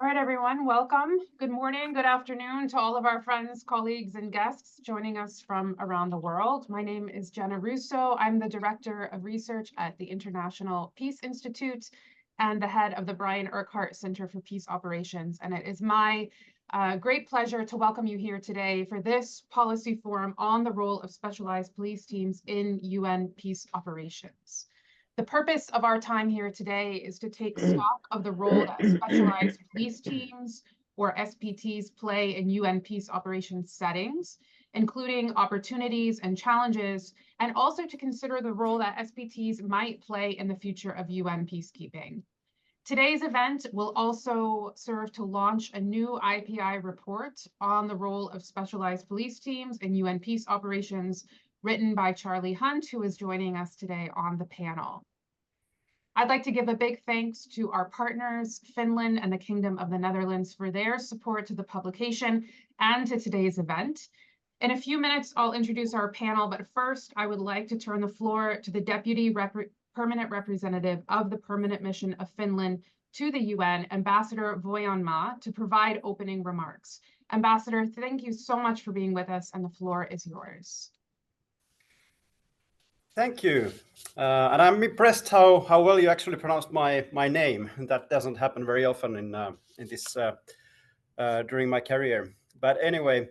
All right, everyone, welcome. Good morning, good afternoon to all of our friends, colleagues, and guests joining us from around the world. My name is Jenna Russo. I'm the Director of Research at the International Peace Institute and the head of the Brian Urquhart Center for Peace Operations. And it is my great pleasure to welcome you here today for this policy forum on the role of specialized police teams in UN peace operations. The purpose of our time here today is to take stock of the role that specialized police teams, or SPTs, play in UN peace operations settings, including opportunities and challenges, and also to consider the role that SPTs might play in the future of UN peacekeeping. Today's event will also serve to launch a new IPI report on the role of specialized police teams in UN peace operations, written by Charlie Hunt, who is joining us today on the panel. I'd like to give a big thanks to our partners, Finland and the Kingdom of the Netherlands, for their support to the publication and to today's event. In a few minutes, I'll introduce our panel, but first, I would like to turn the floor to the Deputy Permanent Representative of the Permanent Mission of Finland to the UN, Ambassador Voyanmaa, to provide opening remarks. Ambassador, thank you so much for being with us, and the floor is yours. Thank you. And I'm impressed how well you actually pronounced my name. That doesn't happen very often in this during my career. But anyway,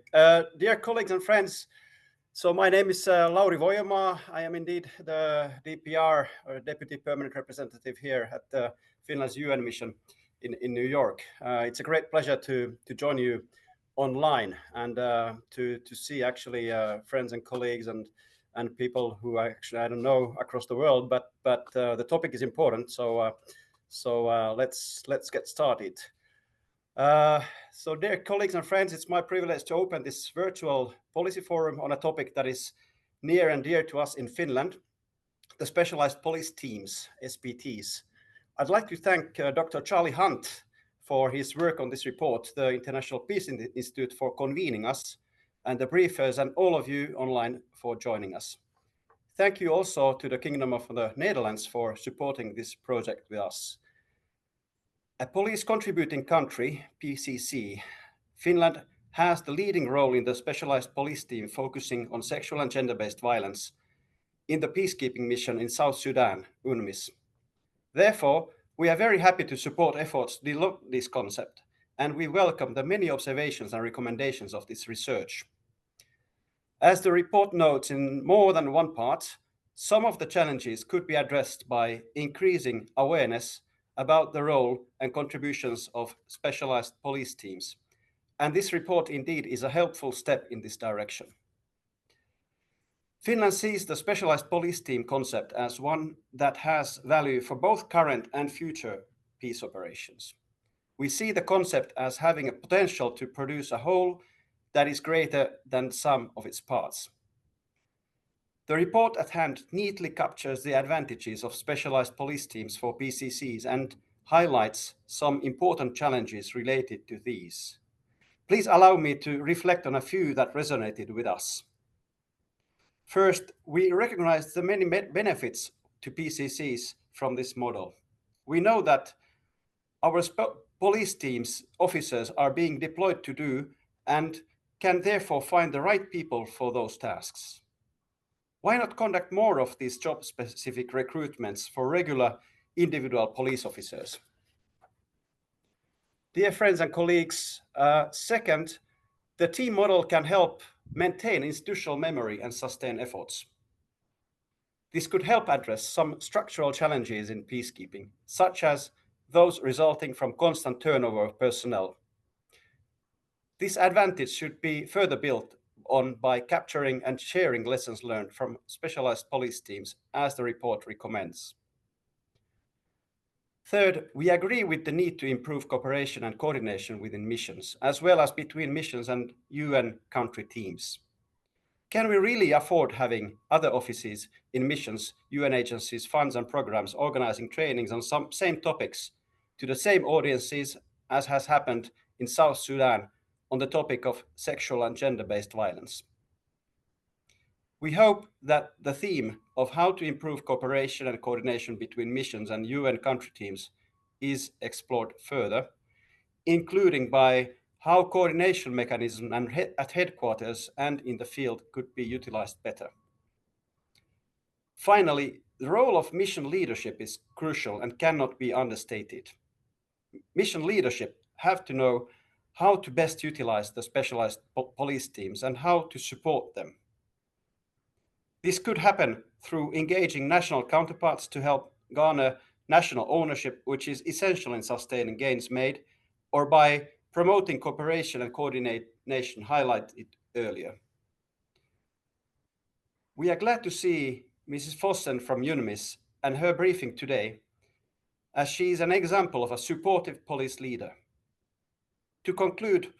dear colleagues and friends, so my name is Lauri Voyanmaa. I am indeed the DPR, or Deputy Permanent Representative here at Finland's UN mission in New York. It's a great pleasure to join you online and to see actually friends and colleagues and people who actually I don't know across the world, but the topic is important. So let's get started. So dear colleagues and friends, it's my privilege to open this virtual policy forum on a topic that is near and dear to us in Finland, the specialized police teams, SPTs. I'd like to thank Dr. Charlie Hunt for his work on this report, the International Peace Institute for convening us, and the briefers and all of you online for joining us. Thank you also to the Kingdom of the Netherlands for supporting this project with us. A police contributing country, PCC, Finland has the leading role in the specialized police team focusing on sexual and gender-based violence in the peacekeeping mission in South Sudan, UNMISS. Therefore, we are very happy to support efforts to develop this concept, and we welcome the many observations and recommendations of this research. As the report notes in more than one part, some of the challenges could be addressed by increasing awareness about the role and contributions of specialized police teams, and this report indeed is a helpful step in this direction. Finland sees the specialized police team concept as one that has value for both current and future peace operations. We see the concept as having a potential to produce a whole that is greater than the sum of its parts. The report at hand neatly captures the advantages of specialized police teams for PCCs and highlights some important challenges related to these. Please allow me to reflect on a few that resonated with us. First, we recognize the many benefits to PCCs from this model. We know that our police teams officers are being deployed to do and can therefore find the right people for those tasks. Why not conduct more of these job-specific recruitments for regular individual police officers? Dear friends and colleagues, second, the team model can help maintain institutional memory and sustain efforts. This could help address some structural challenges in peacekeeping, such as those resulting from constant turnover of personnel. This advantage should be further built on by capturing and sharing lessons learned from specialized police teams, as the report recommends. Third, we agree with the need to improve cooperation and coordination within missions, as well as between missions and UN country teams. Can we really afford having other offices in missions, UN agencies, funds and programs organizing trainings on some same topics to the same audiences as has happened in South Sudan on the topic of sexual and gender-based violence? We hope that the theme of how to improve cooperation and coordination between missions and UN country teams is explored further, including by how coordination mechanisms at headquarters and in the field could be utilized better. Finally, the role of mission leadership is crucial and cannot be understated. Mission leadership have to know how to best utilize the specialized police teams and how to support them. This could happen through engaging national counterparts to help garner national ownership, which is essential in sustaining gains made, or by promoting cooperation and coordination highlighted earlier. We are glad to see Mrs. Fossen from UNMISS and her briefing today, as she is an example of a supportive police leader. To conclude,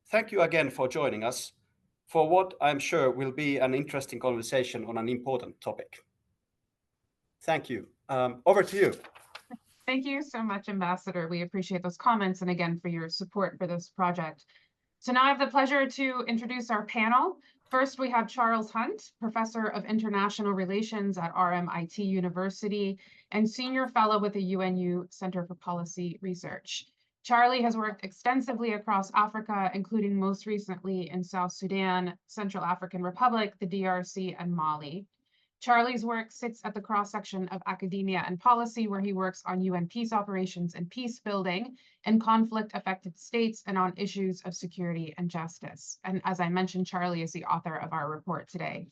thank you again for joining us for what I'm sure will be an interesting conversation on an important topic. Thank you. Over to you. Thank you so much, Ambassador. We appreciate those comments and again for your support for this project. So now I have the pleasure to introduce our panel. First, we have Charles Hunt, Professor of International Relations at RMIT University and Senior Fellow with the UNU Center for Policy Research. Charlie has worked extensively across Africa, including most recently in South Sudan, Central African Republic, the DRC, and Mali. Charlie's work sits at the cross-section of academia and policy, where he works on UN peace operations and peace building in conflict-affected states and on issues of security and justice. And as I mentioned, Charlie is the author of our report today.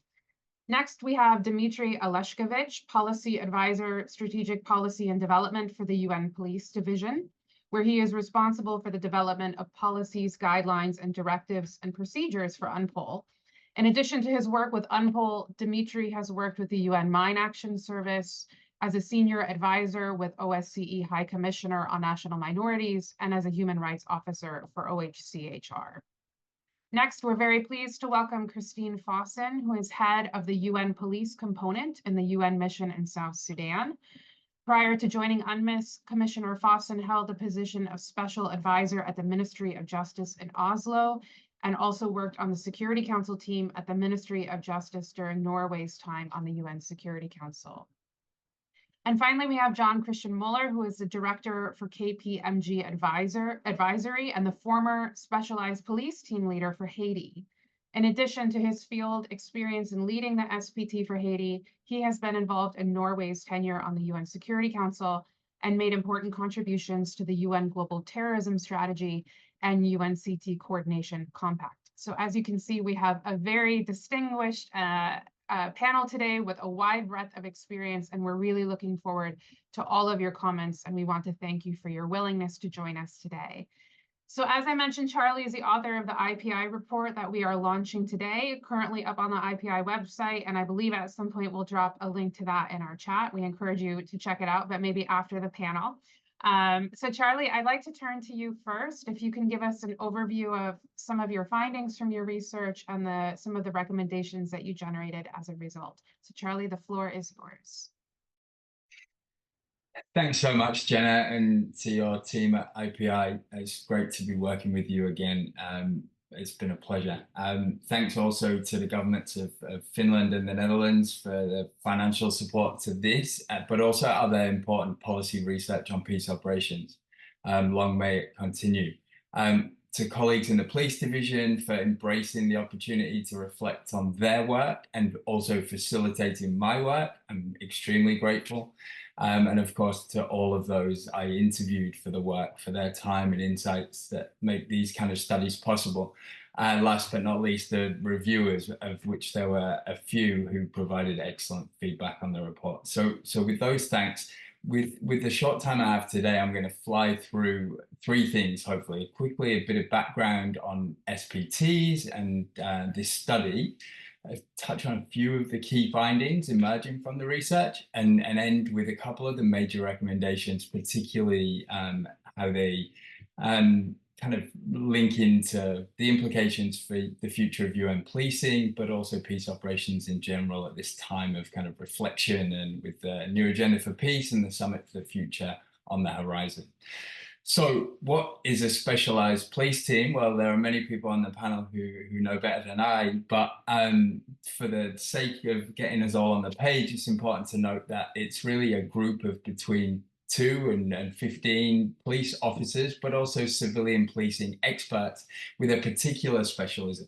Next, we have Dmitry Aleshkovich, Policy Advisor, Strategic Policy and Development for the UN Police Division, where he is responsible for the development of policies, guidelines, and directives and procedures for UNPOL. In addition to his work with UNPOL, Dmitry has worked with the UN Mine Action Service as a senior advisor with OSCE High Commissioner on National Minorities and as a human rights officer for OHCHR. Next, we're very pleased to welcome Christine Fossen, who is head of the UN Police Component in the UN mission in South Sudan. Prior to joining UNMISS, Commissioner Fossen held the position of Special Advisor at the Ministry of Justice in Oslo, and also worked on the Security Council team at the Ministry of Justice during Norway's time on the UN Security Council. And finally, we have John Christian Muller, who is the Director for KPMG Advisory and the former Specialized Police Team Leader for Haiti. In addition to his field experience in leading the SPT for Haiti, he has been involved in Norway's tenure on the UN Security Council and made important contributions to the UN Global Terrorism Strategy and UNCT Coordination Compact. So as you can see, we have a very distinguished panel today with a wide breadth of experience, and we're really looking forward to all of your comments, and we want to thank you for your willingness to join us today. So as I mentioned, Charlie is the author of the IPI report that we are launching today, currently up on the IPI website, and I believe at some point we'll drop a link to that in our chat. We encourage you to check it out, but maybe after the panel. So Charlie, I'd like to turn to you first. If you can give us an overview of some of your findings from your research and some of the recommendations that you generated as a result. So Charlie, the floor is yours. Thanks so much, Jenna, and to your team at IPI. It's great to be working with you again. It's been a pleasure. Thanks also to the governments of Finland and the Netherlands for the financial support to this, but also other important policy research on peace operations. Long may it continue. To colleagues in the police division for embracing the opportunity to reflect on their work and also facilitating my work. I'm extremely grateful. And of course, to all of those I interviewed for the work, for their time and insights that make these kind of studies possible. And last but not least, the reviewers, of which there were a few who provided excellent feedback on the report. So with those thanks, with the short time I have today, I'm going to fly through three things, hopefully. Quickly, a bit of background on SPTs and this study. Touch on a few of the key findings emerging from the research and end with a couple of the major recommendations, particularly how they kind of link into the implications for the future of UN policing, but also peace operations in general at this time of kind of reflection and with the new agenda for peace and the summit for the future on the horizon. So what is a specialized police team? Well, there are many people on the panel who know better than I, but for the sake of getting us all on the page, it's important to note that it's really a group of between 2 and 15 police officers, but also civilian policing experts with a particular specialism,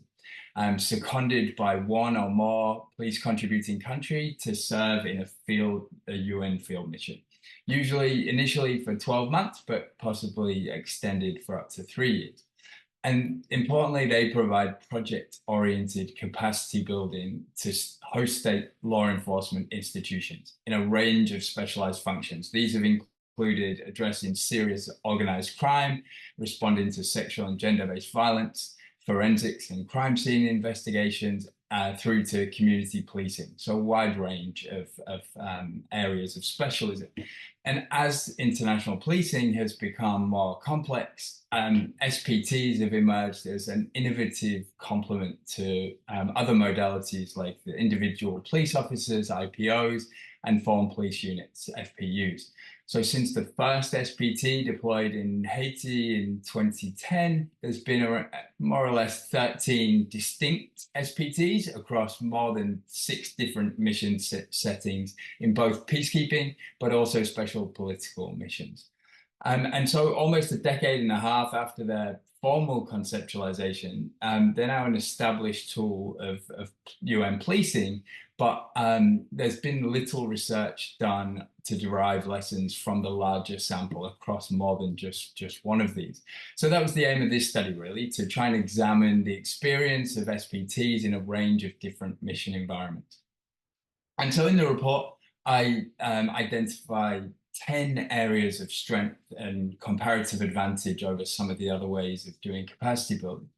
seconded by one or more police contributing country to serve in a UN field mission, usually initially for 12 months, but possibly extended for up to 3 years. And importantly, they provide project-oriented capacity building to host state law enforcement institutions in a range of specialized functions. These have included addressing serious organized crime, responding to sexual and gender-based violence, forensics and crime scene investigations, through to community policing. So a wide range of areas of specialism. And as international policing has become more complex, SPTs have emerged as an innovative complement to other modalities like the individual police officers, IPOs, and foreign police units, FPUs. So since the first SPT deployed in Haiti in 2010, there's been more or less 13 distinct SPTs across more than 6 different mission settings in both peacekeeping, but also special political missions. And so almost a decade and a half after their formal conceptualization, they're now an established tool of UN policing, but there's been little research done to derive lessons from the larger sample across more than just one of these. So that was the aim of this study, really, to try and examine the experience of SPTs in a range of different mission environments. And so in the report, I identified 10 areas of strength and comparative advantage over some of the other ways of doing capacity building.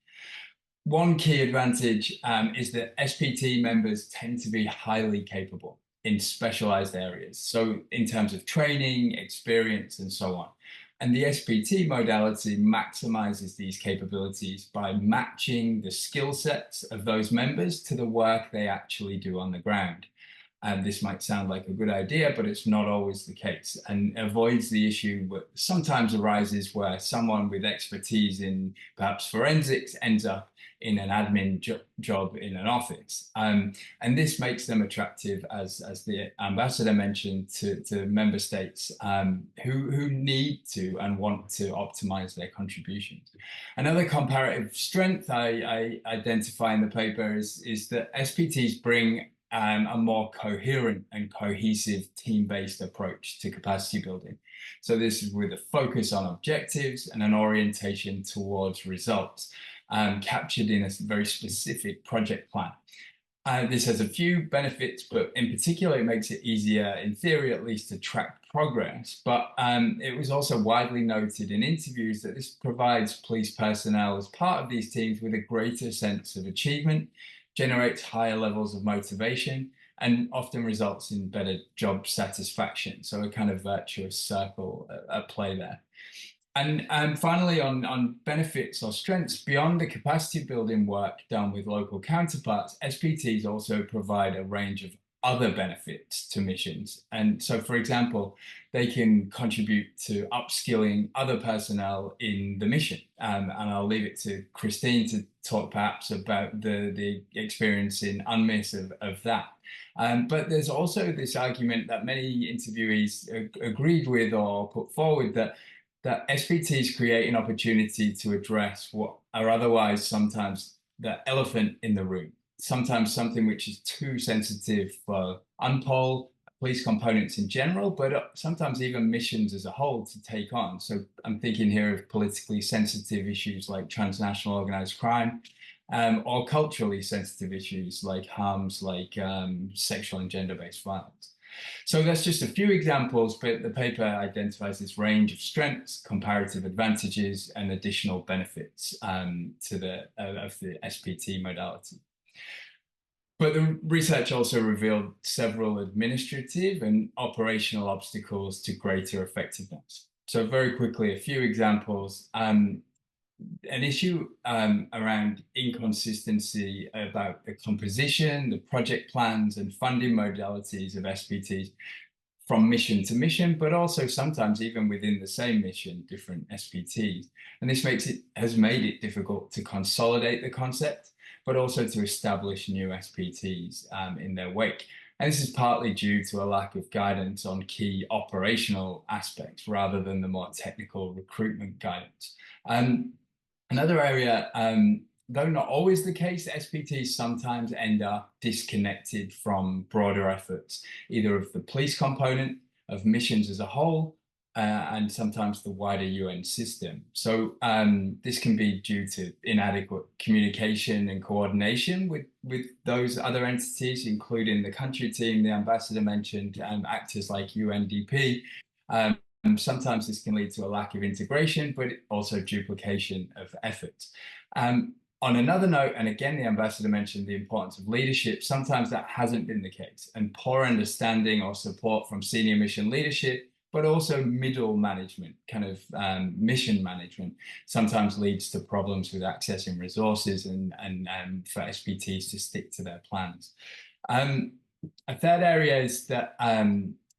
One key advantage is that SPT members tend to be highly capable in specialized areas. So in terms of training, experience, and so on. And the SPT modality maximizes these capabilities by matching the skill sets of those members to the work they actually do on the ground. And this might sound like a good idea, but it's not always the case, and avoids the issue that sometimes arises where someone with expertise in perhaps forensics ends up in an admin job in an office. And this makes them attractive, as the ambassador mentioned, to member states who need to and want to optimize their contributions. Another comparative strength I identify in the paper is that SPTs bring a more coherent and cohesive team-based approach to capacity building. So this is with a focus on objectives and an orientation towards results, captured in a very specific project plan. This has a few benefits, but in particular, it makes it easier, in theory at least, to track progress. But it was also widely noted in interviews that this provides police personnel as part of these teams with a greater sense of achievement, generates higher levels of motivation, and often results in better job satisfaction. So a kind of virtuous circle at play there. And finally, on benefits or strengths, beyond the capacity building work done with local counterparts, SPTs also provide a range of other benefits to missions. And so, for example, they can contribute to upskilling other personnel in the mission. And I'll leave it to Christine to talk perhaps about the experience in UNMISS of that. But there's also this argument that many interviewees agreed with or put forward that SPTs create an opportunity to address what are otherwise sometimes the elephant in the room, sometimes something which is too sensitive for UNPOL, police components in general, but sometimes even missions as a whole to take on. So I'm thinking here of politically sensitive issues like transnational organized crime, or culturally sensitive issues like harms like sexual and gender-based violence. So that's just a few examples, but the paper identifies this range of strengths, comparative advantages, and additional benefits of the SPT modality. But the research also revealed several administrative and operational obstacles to greater effectiveness. So very quickly, a few examples. An issue around inconsistency about the composition, the project plans, and funding modalities of SPTs from mission to mission, but also sometimes even within the same mission, different SPTs. And this has made it difficult to consolidate the concept, but also to establish new SPTs in their wake. And this is partly due to a lack of guidance on key operational aspects rather than the more technical recruitment guidance. Another area, though not always the case, SPTs sometimes end up disconnected from broader efforts, either of the police component, of missions as a whole, and sometimes the wider UN system. So this can be due to inadequate communication and coordination with those other entities, including the country team, the ambassador mentioned, and actors like UNDP. Sometimes this can lead to a lack of integration, but also duplication of efforts. On another note, and again, the ambassador mentioned the importance of leadership. Sometimes that hasn't been the case, and poor understanding or support from senior mission leadership, but also middle management, kind of mission management, sometimes leads to problems with accessing resources and for SPTs to stick to their plans. A third area is that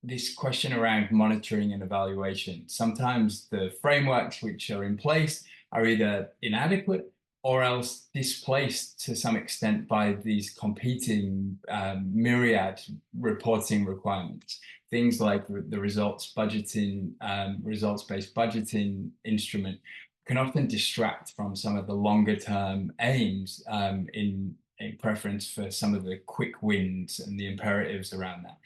this question around monitoring and evaluation. Sometimes the frameworks which are in place are either inadequate or else displaced to some extent by these competing myriad reporting requirements. Things like the results budgeting, results-based budgeting instrument can often distract from some of the longer term aims in preference for some of the quick wins and the imperatives around that.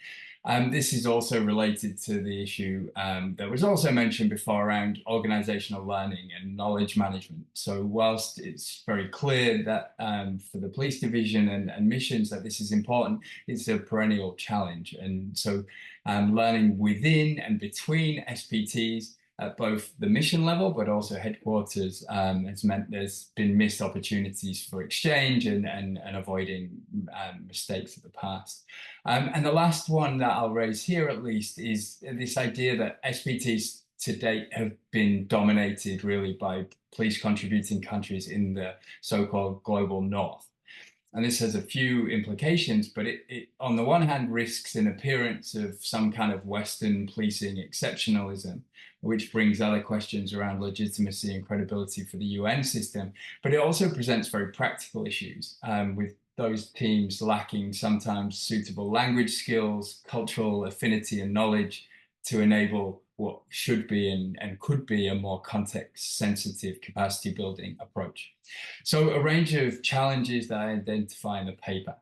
This is also related to the issue that was also mentioned before around organizational learning and knowledge management. So whilst it's very clear that for the police division and missions that this is important, it's a perennial challenge. And so learning within and between SPTs at both the mission level, but also headquarters has meant there's been missed opportunities for exchange and avoiding mistakes of the past. And the last one that I'll raise here at least is this idea that SPTs to date have been dominated really by police contributing countries in the so-called global north. And this has a few implications, but it on the one hand risks an appearance of some kind of Western policing exceptionalism, which brings other questions around legitimacy and credibility for the UN system. But it also presents very practical issues with those teams lacking sometimes suitable language skills, cultural affinity and knowledge to enable what should be and could be a more context-sensitive capacity building approach. So a range of challenges that I identify in the paper.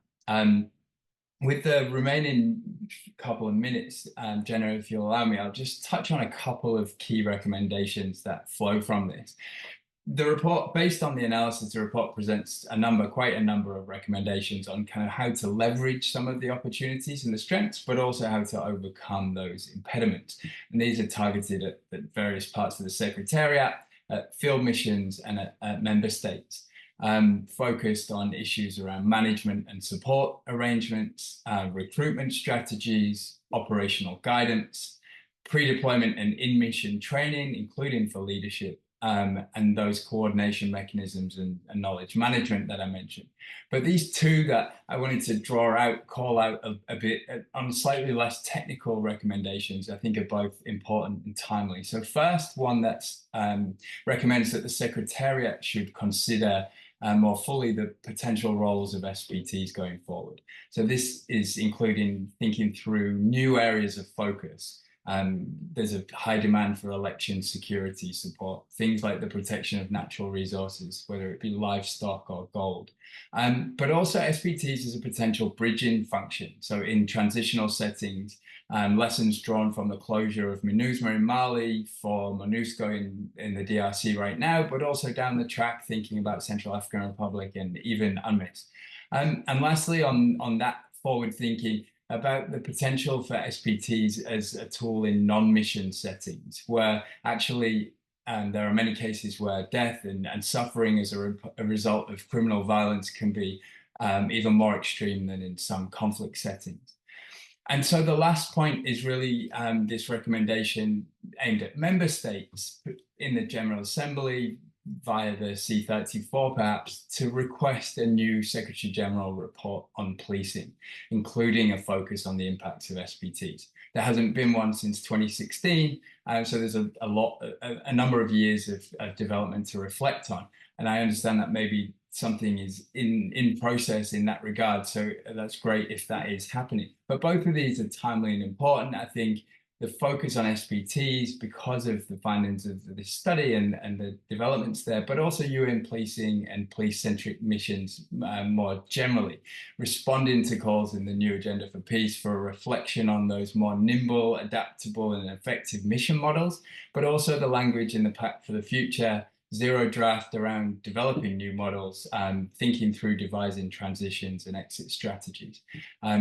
With the remaining couple of minutes, Jenna, if you'll allow me, I'll just touch on a couple of key recommendations that flow from this. The report, based on the analysis, the report presents quite a number of recommendations on kind of how to leverage some of the opportunities and the strengths, but also how to overcome those impediments. And these are targeted at various parts of the Secretariat, at field missions, and at member states, focused on issues around management and support arrangements, recruitment strategies, operational guidance, pre-deployment and in-mission training, including for leadership, and those coordination mechanisms and knowledge management that I mentioned. But these two that I wanted to call out a bit on slightly less technical recommendations, I think are both important and timely. So first, one that recommends that the Secretariat should consider more fully the potential roles of SPTs going forward. So this is including thinking through new areas of focus. There's a high demand for election security support, things like the protection of natural resources, whether it be livestock or gold. But also SPTs as a potential bridging function. So in transitional settings, lessons drawn from the closure of MINUSMA in Mali, for MONUSCO in the DRC right now, but also down the track thinking about Central African Republic and even UNMISS. And lastly, on that forward thinking, about the potential for SPTs as a tool in non-mission settings, where actually there are many cases where death and suffering as a result of criminal violence can be even more extreme than in some conflict settings. And so the last point is really this recommendation aimed at member states in the General Assembly via the C34 perhaps, to request a new Secretary General report on policing, including a focus on the impacts of SPTs. There hasn't been one since 2016, so there's a number of years of development to reflect on. And I understand that maybe something is in process in that regard. So that's great if that is happening. But both of these are timely and important. I think the focus on SPTs because of the findings of this study and the developments there, but also UN policing and police-centric missions more generally, responding to calls in the new Agenda for Peace for a reflection on those more nimble, adaptable, and effective mission models, but also the language in the Pact for the Future, zero draft around developing new models, thinking through devising transitions and exit strategies.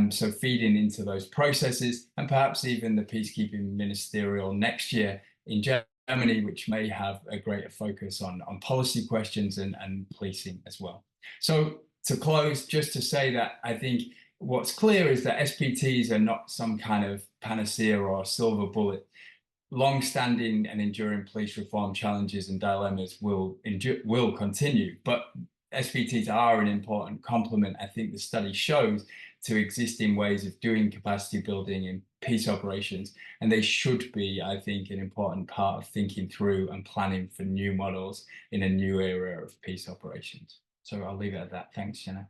So feeding into those processes and perhaps even the peacekeeping ministerial next year in Germany, which may have a greater focus on policy questions and policing as well. So to close, just to say that I think what's clear is that SPTs are not some kind of panacea or silver bullet. Long-standing and enduring police reform challenges and dilemmas will continue, but SPTs are an important complement, I think the study shows, to existing ways of doing capacity building in peace operations, and they should be, I think, an important part of thinking through and planning for new models in a new era of peace operations. So I'll leave it at that. Thanks, Jenna.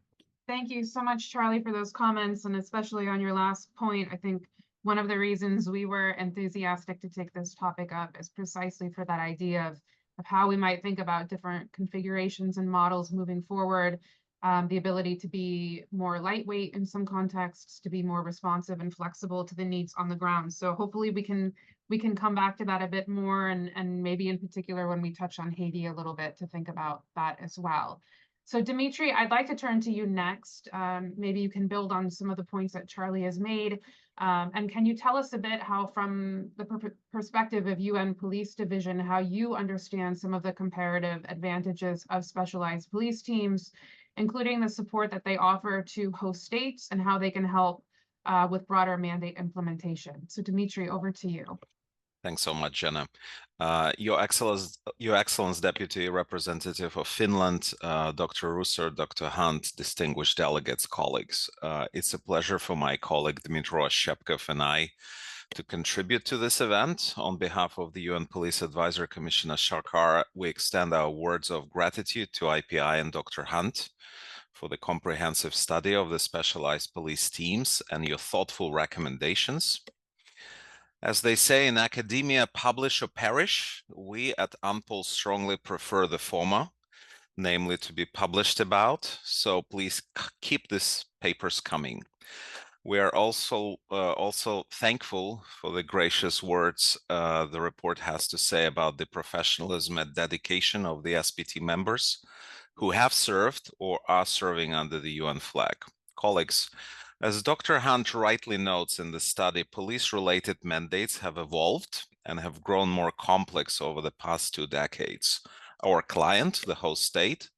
Thank you so much, Charlie, for those comments, and especially on your last point. I think one of the reasons we were enthusiastic to take this topic up is precisely for that idea of how we might think about different configurations and models moving forward, the ability to be more lightweight in some contexts, to be more responsive and flexible to the needs on the ground. So hopefully we can come back to that a bit more, and maybe in particular when we touch on Haiti a little bit, to think about that as well. So Dimitri, I'd like to turn to you next. Maybe you can build on some of the points that Charlie has made. And can you tell us a bit how, from the perspective of UN Police Division, how you understand some of the comparative advantages of specialized police teams, including the support that they offer to host states and how they can help with broader mandate implementation? So Dimitri, over to you. Thanks so much, Jenna. Your Excellence, Deputy Representative of Finland, Dr. Russo, Dr. Hunt, distinguished delegates, colleagues. It's a pleasure for my colleague Dmitry Shepkov and I to contribute to this event. On behalf of the UN Police Advisory Commissioner Sarkar, we extend our words of gratitude to IPI and Dr. Hunt for the comprehensive study of the specialized police teams and your thoughtful recommendations. As they say in academia, publish or perish. We at UNPOL strongly prefer the former, namely to be published about. So please keep these papers coming. We are also thankful for the gracious words the report has to say about the professionalism and dedication of the SPT members who have served or are serving under the UN flag. Colleagues, as Dr. Hunt rightly notes in the study, police-related mandates have evolved and have grown more complex over the past 2 decades. Our client, the host state,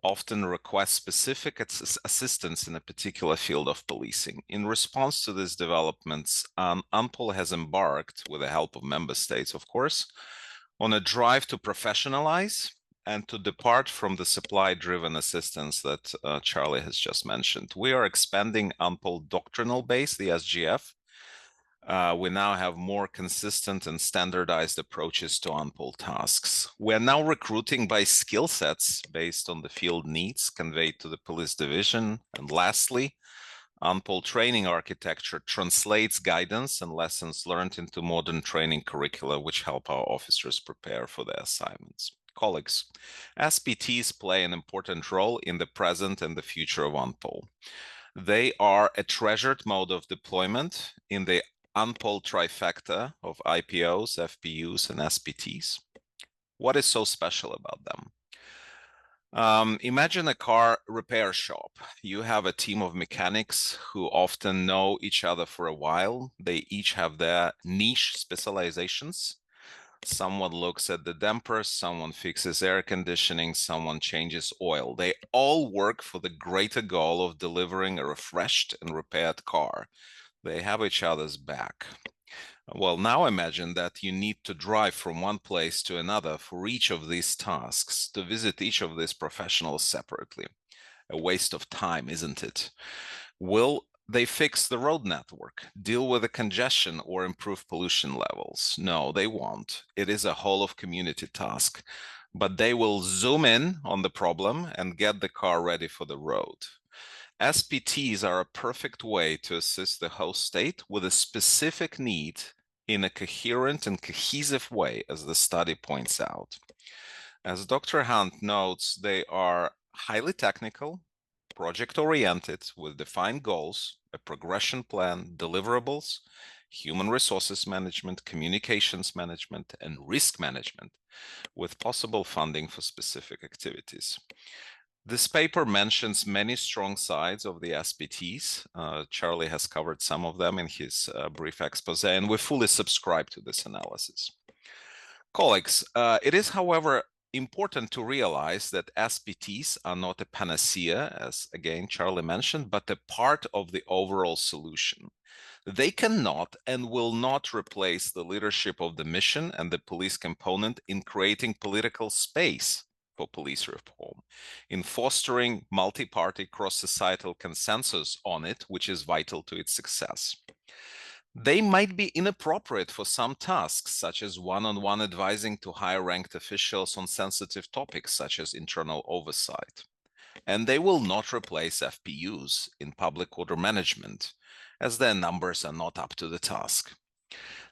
often requests specific assistance in a particular field of policing. In response to these developments, UNPOL has embarked, with the help of member states, of course, on a drive to professionalize and to depart from the supply-driven assistance that Charlie has just mentioned. We are expanding UNPOL doctrinal base, the SGF. We now have more consistent and standardized approaches to UNPOL tasks. We're now recruiting by skill sets based on the field needs conveyed to the police division. And lastly, UNPOL training architecture translates guidance and lessons learned into modern training curricula, which help our officers prepare for their assignments. Colleagues, SPTs play an important role in the present and the future of UNPOL. They are a treasured mode of deployment in the UNPOL trifecta of IPOs, FPUs, and SPTs. What is so special about them? Imagine a car repair shop. You have a team of mechanics who often know each other for a while. They each have their niche specializations. Someone looks at the dampers, someone fixes air conditioning, someone changes oil. They all work for the greater goal of delivering a refreshed and repaired car. They have each other's back. Well, now imagine that you need to drive from one place to another for each of these tasks, to visit each of these professionals separately. A waste of time, isn't it? Will they fix the road network, deal with the congestion, or improve pollution levels? No, they won't. It is a whole of community task. but they will zoom in on the problem and get the car ready for the road. SPTs are a perfect way to assist the host state with a specific need in a coherent and cohesive way, as the study points out. As Dr. Hunt notes, they are highly technical, project-oriented, with defined goals, a progression plan, deliverables, human resources management, communications management, and risk management, with possible funding for specific activities. This paper mentions many strong sides of the SPTs. Charlie has covered some of them in his brief expose, and we fully subscribe to this analysis. Colleagues, it is, however, important to realize that SPTs are not a panacea, as again Charlie mentioned, but a part of the overall solution. They cannot and will not replace the leadership of the mission and the police component in creating political space for police reform, in fostering multi-party cross-societal consensus on it, which is vital to its success. They might be inappropriate for some tasks, such as one-on-one advising to higher-ranked officials on sensitive topics, such as internal oversight. And they will not replace FPUs in public order management, as their numbers are not up to the task.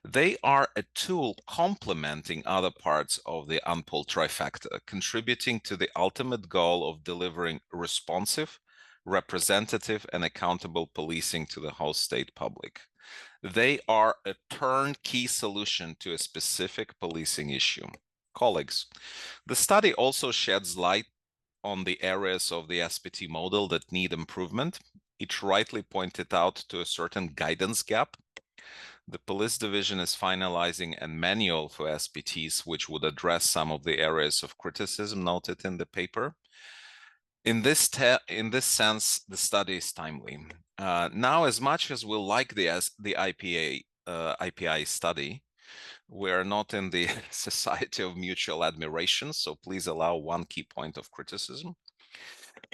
They are a tool complementing other parts of the UNPOL trifecta, contributing to the ultimate goal of delivering responsive, representative, and accountable policing to the host state public. They are a turnkey solution to a specific policing issue. Colleagues, the study also sheds light on the areas of the SPT model that need improvement. It rightly pointed out to a certain guidance gap. The police division is finalizing a manual for SPTs, which would address some of the areas of criticism noted in the paper. In this sense, the study is timely. Now, as much as we like the IPI study, we are not in the society of mutual admiration, so please allow one key point of criticism.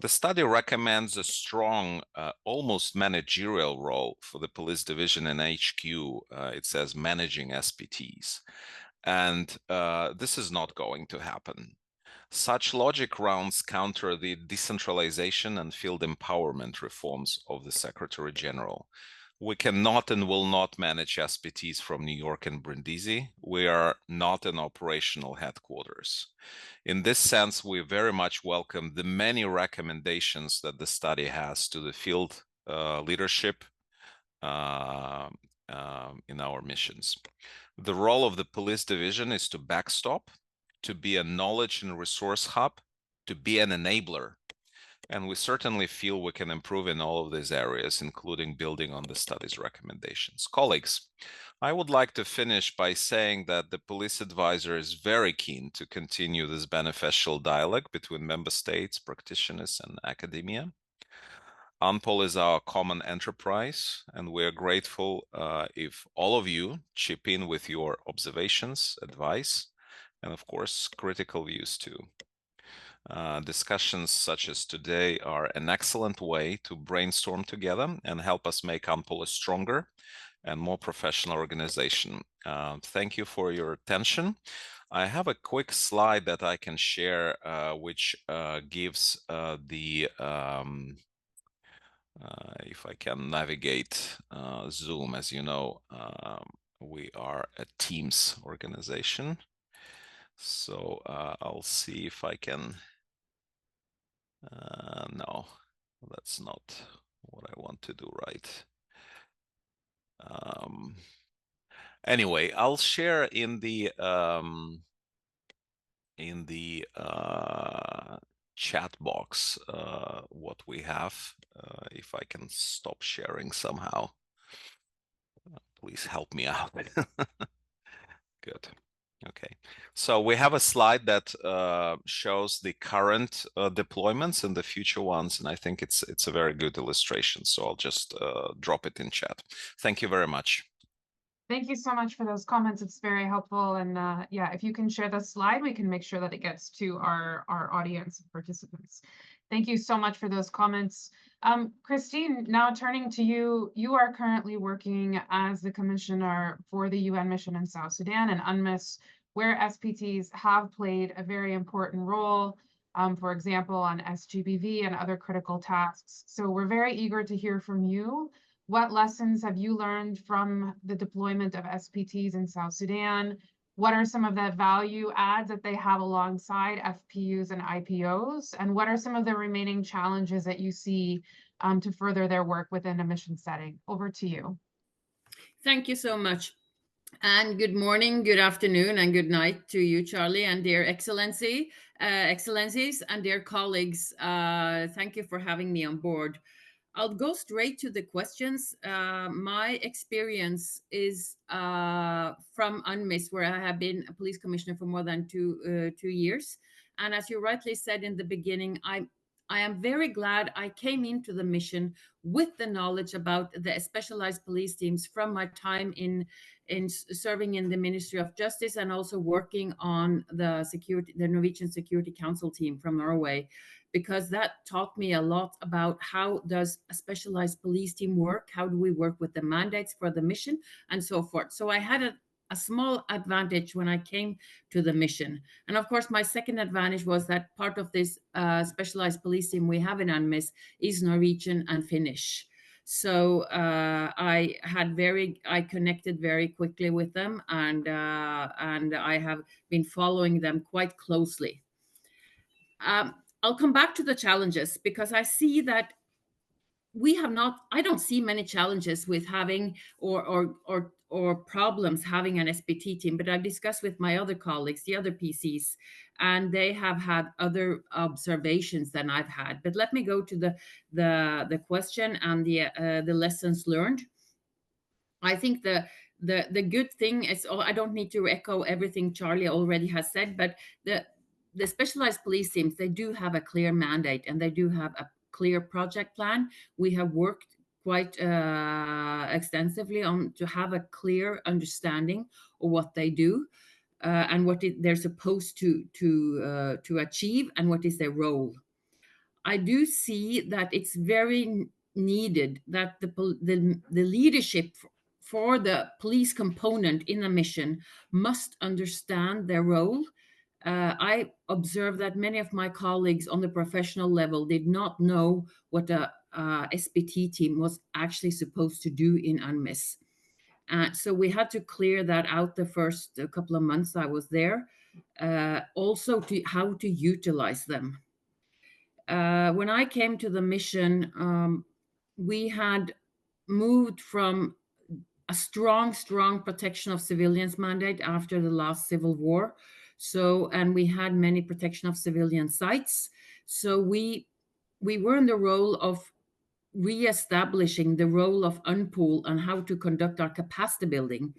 The study recommends a strong, almost managerial role for the police division in HQ. It says managing SPTs. And this is not going to happen. Such logic rounds counter the decentralization and field empowerment reforms of the Secretary General. We cannot and will not manage SPTs from New York and Brindisi. We are not an operational headquarters. In this sense, we very much welcome the many recommendations that the study has to the field leadership in our missions. The role of the police division is to backstop, to be a knowledge and resource hub, to be an enabler. And we certainly feel we can improve in all of these areas, including building on the study's recommendations. Colleagues, I would like to finish by saying that the police advisor is very keen to continue this beneficial dialogue between member states, practitioners, and academia. UNPOL is our common enterprise, and we are grateful if all of you chip in with your observations, advice, and of course, critical views too. Discussions such as today are an excellent way to brainstorm together and help us make UNPOL a stronger and more professional organization. Thank you for your attention. I have a quick slide that I can share, which gives if I can navigate Zoom. As you know, we are a Teams organization. So I'll see if I can. No, that's not what I want to do, right? Anyway, I'll share in the chat box what we have. If I can stop sharing somehow, please help me out. Good. Okay, so we have a slide that shows the current deployments and the future ones, and I think it's a very good illustration. So I'll just drop it in chat. Thank you very much. Thank you so much for those comments. It's very helpful. And yeah, if you can share the slide, we can make sure that it gets to our audience and participants. Thank you so much for those comments. Christine, now turning to you, you are currently working as the commissioner for the UN mission in South Sudan, and UNMISS where SPTs have played a very important role, for example, on SGBV and other critical tasks. So we're very eager to hear from you. What lessons have you learned from the deployment of SPTs in South Sudan? What are some of the value adds that they have alongside FPUs and IPOs? And what are some of the remaining challenges that you see to further their work within a mission setting? Over to you. Thank you so much. And good morning, good afternoon, and good night to you, Charlie, and dear excellencies, and dear colleagues. Thank you for having me on board. I'll go straight to the questions. My experience is from UNMISS, where I have been a police commissioner for more than two years. And as you rightly said in the beginning, I am very glad I came into the mission with the knowledge about the specialized police teams from my time in serving in the Ministry of Justice and also working on the Norwegian Security Council team from Norway, because that taught me a lot about how does a specialized police team work, how do we work with the mandates for the mission, and so forth. So I had a small advantage when I came to the mission. And of course, my second advantage was that part of this specialized police team we have in UNMISS is Norwegian and Finnish. So I connected very quickly with them, and I have been following them quite closely. I'll come back to the challenges because I see that I don't see many challenges with having or problems having an SPT team, but I've discussed with my other colleagues, the other PCs, and they have had other observations than I've had. But let me go to the question and the lessons learned. I think the good thing is, I don't need to echo everything Charlie already has said, but the specialized police teams, they do have a clear mandate and they do have a clear project plan. We have worked quite extensively on to have a clear understanding of what they do and what they're supposed to achieve and what is their role. I do see that it's very needed that the leadership for the police component in a mission must understand their role. I observed that many of my colleagues on the professional level did not know what a SPT team was actually supposed to do in UNMISS. So we had to clear that out the first couple of months I was there. Also to how to utilize them. When I came to the mission, we had moved from a strong protection of civilians mandate after the last civil war. So, and we had many protection of civilian sites. So we were in the role of re-establishing the role of UNPOL and how to conduct our capacity building.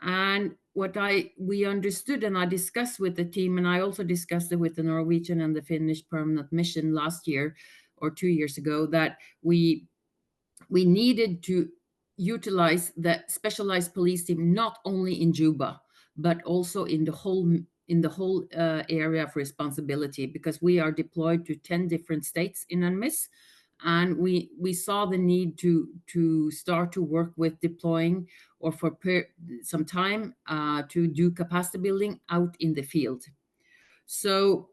And what we understood, and I discussed with the team, and I also discussed it with the Norwegian and the Finnish permanent mission last year or 2 years ago, that we needed to utilize the specialized police team not only in Juba, but also in the whole area of responsibility, because we are deployed to 10 different states in UNMISS. And we saw the need to start to work with deploying or for some time to do capacity building out in the field. So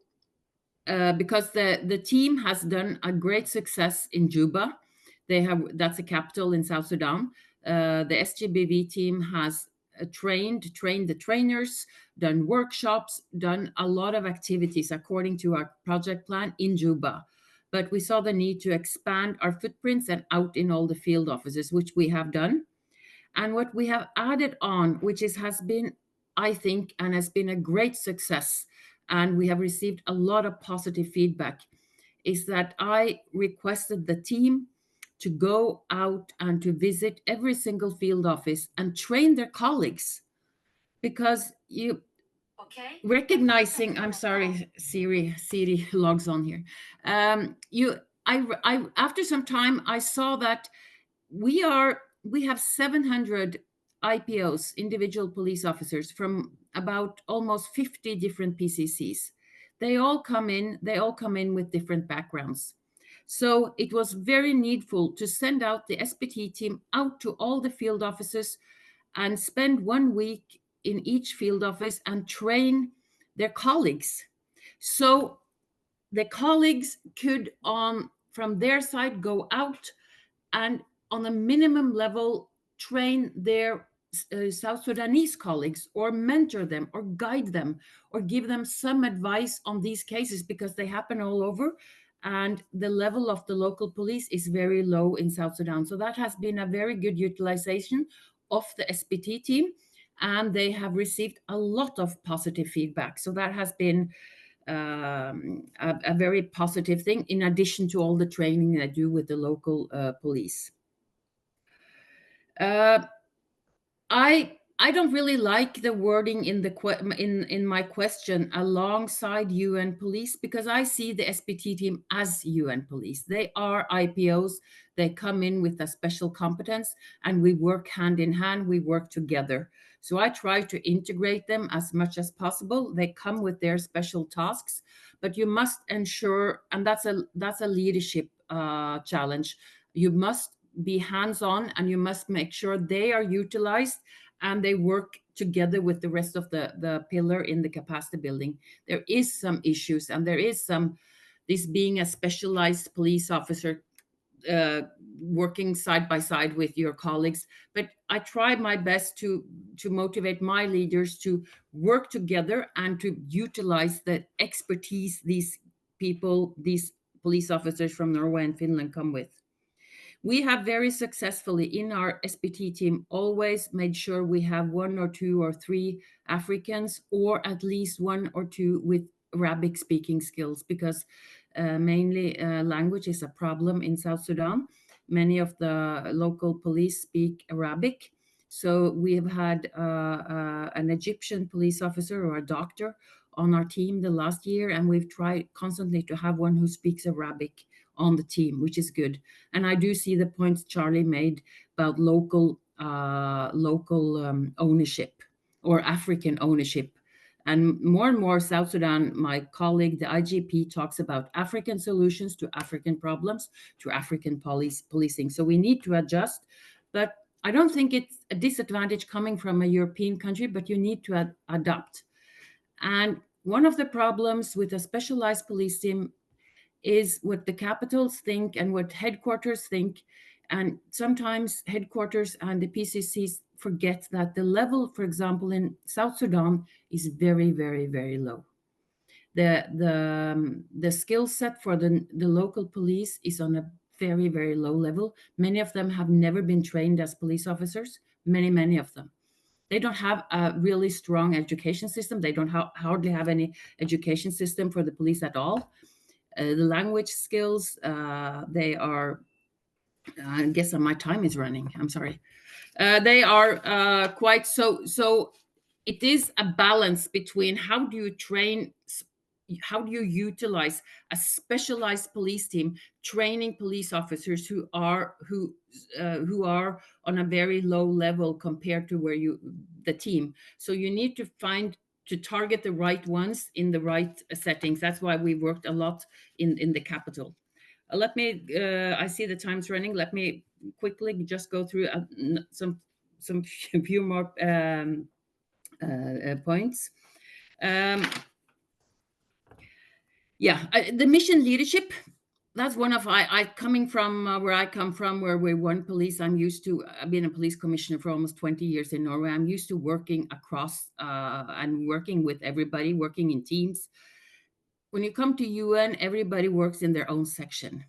because the team has done a great success in Juba, that's a capital in South Sudan. The SGBV team has trained the trainers, done workshops, done a lot of activities according to our project plan in Juba. But we saw the need to expand our footprints and out in all the field offices, which we have done. And what we have added on, which has been, I think, and has been a great success, and we have received a lot of positive feedback, is that I requested the team to go out and to visit every single field office and train their colleagues. Because recognizing, I'm sorry, Siri logs on here. After some time, I saw that we have 700 IPOs, individual police officers, from about almost 50 different PCCs. They all come in with different backgrounds. So it was very needful to send out the SPT team out to all the field offices and spend 1 week in each field office and train their colleagues. So the colleagues could, from their side, go out and on a minimum level train their South Sudanese colleagues, or mentor them, or guide them, or give them some advice on these cases, because they happen all over, and the level of the local police is very low in South Sudan. So that has been a very good utilization of the SPT team, and they have received a lot of positive feedback. So that has been a very positive thing, in addition to all the training I do with the local police. I don't really like the wording in the in my question, alongside UN police, because I see the SPT team as UN police. They are IPOs. They come in with a special competence, and we work hand in hand. We work together. So I try to integrate them as much as possible. They come with their special tasks, but you must ensure, and that's a leadership challenge. You must be hands-on, and you must make sure they are utilized and they work together with the rest of the pillar in the capacity building. There is some issues, and there is this being a specialized police officer, working side by side with your colleagues. But I try my best to motivate my leaders to work together and to utilize the expertise these people, these police officers from Norway and Finland come with. We have very successfully in our SPT team always made sure we have 1 or 2 or 3 Africans, or at least 1 or 2 with Arabic speaking skills, because mainly language is a problem in South Sudan. Many of the local police speak Arabic. So we have had an Egyptian police officer or a doctor on our team the last year, and we've tried constantly to have one who speaks Arabic on the team, which is good. And I do see the points Charlie made about local ownership, or African ownership. And more South Sudan, my colleague, the IGP, talks about African solutions to African problems, to African policing. So we need to adjust, but I don't think it's a disadvantage coming from a European country, but you need to adapt. And one of the problems with a specialized police team is what the capitals think and what headquarters think. And sometimes headquarters and the PCCs forget that the level, for example, in South Sudan is very, very, very low. The skill set for the local police is on a very, very low level. Many of them have never been trained as police officers, many of them. They don't have a really strong education system. They don't hardly have any education system for the police at all. The language skills, they are, I guess my time is running, I'm sorry. They are quite so it is a balance between how do you train, how do you utilize a specialized police team, training police officers who are on a very low level compared to where the team. So you need to target the right ones in the right settings. That's why we worked a lot in the capital. Let me, I see the time's running. Let me quickly just go through some few more points. The mission leadership, that's one of, coming from where I come from, where we're one police, I'm used to, I've been a police commissioner for almost 20 years in Norway. I'm used to working across and working with everybody, working in teams. When you come to UN, everybody works in their own section.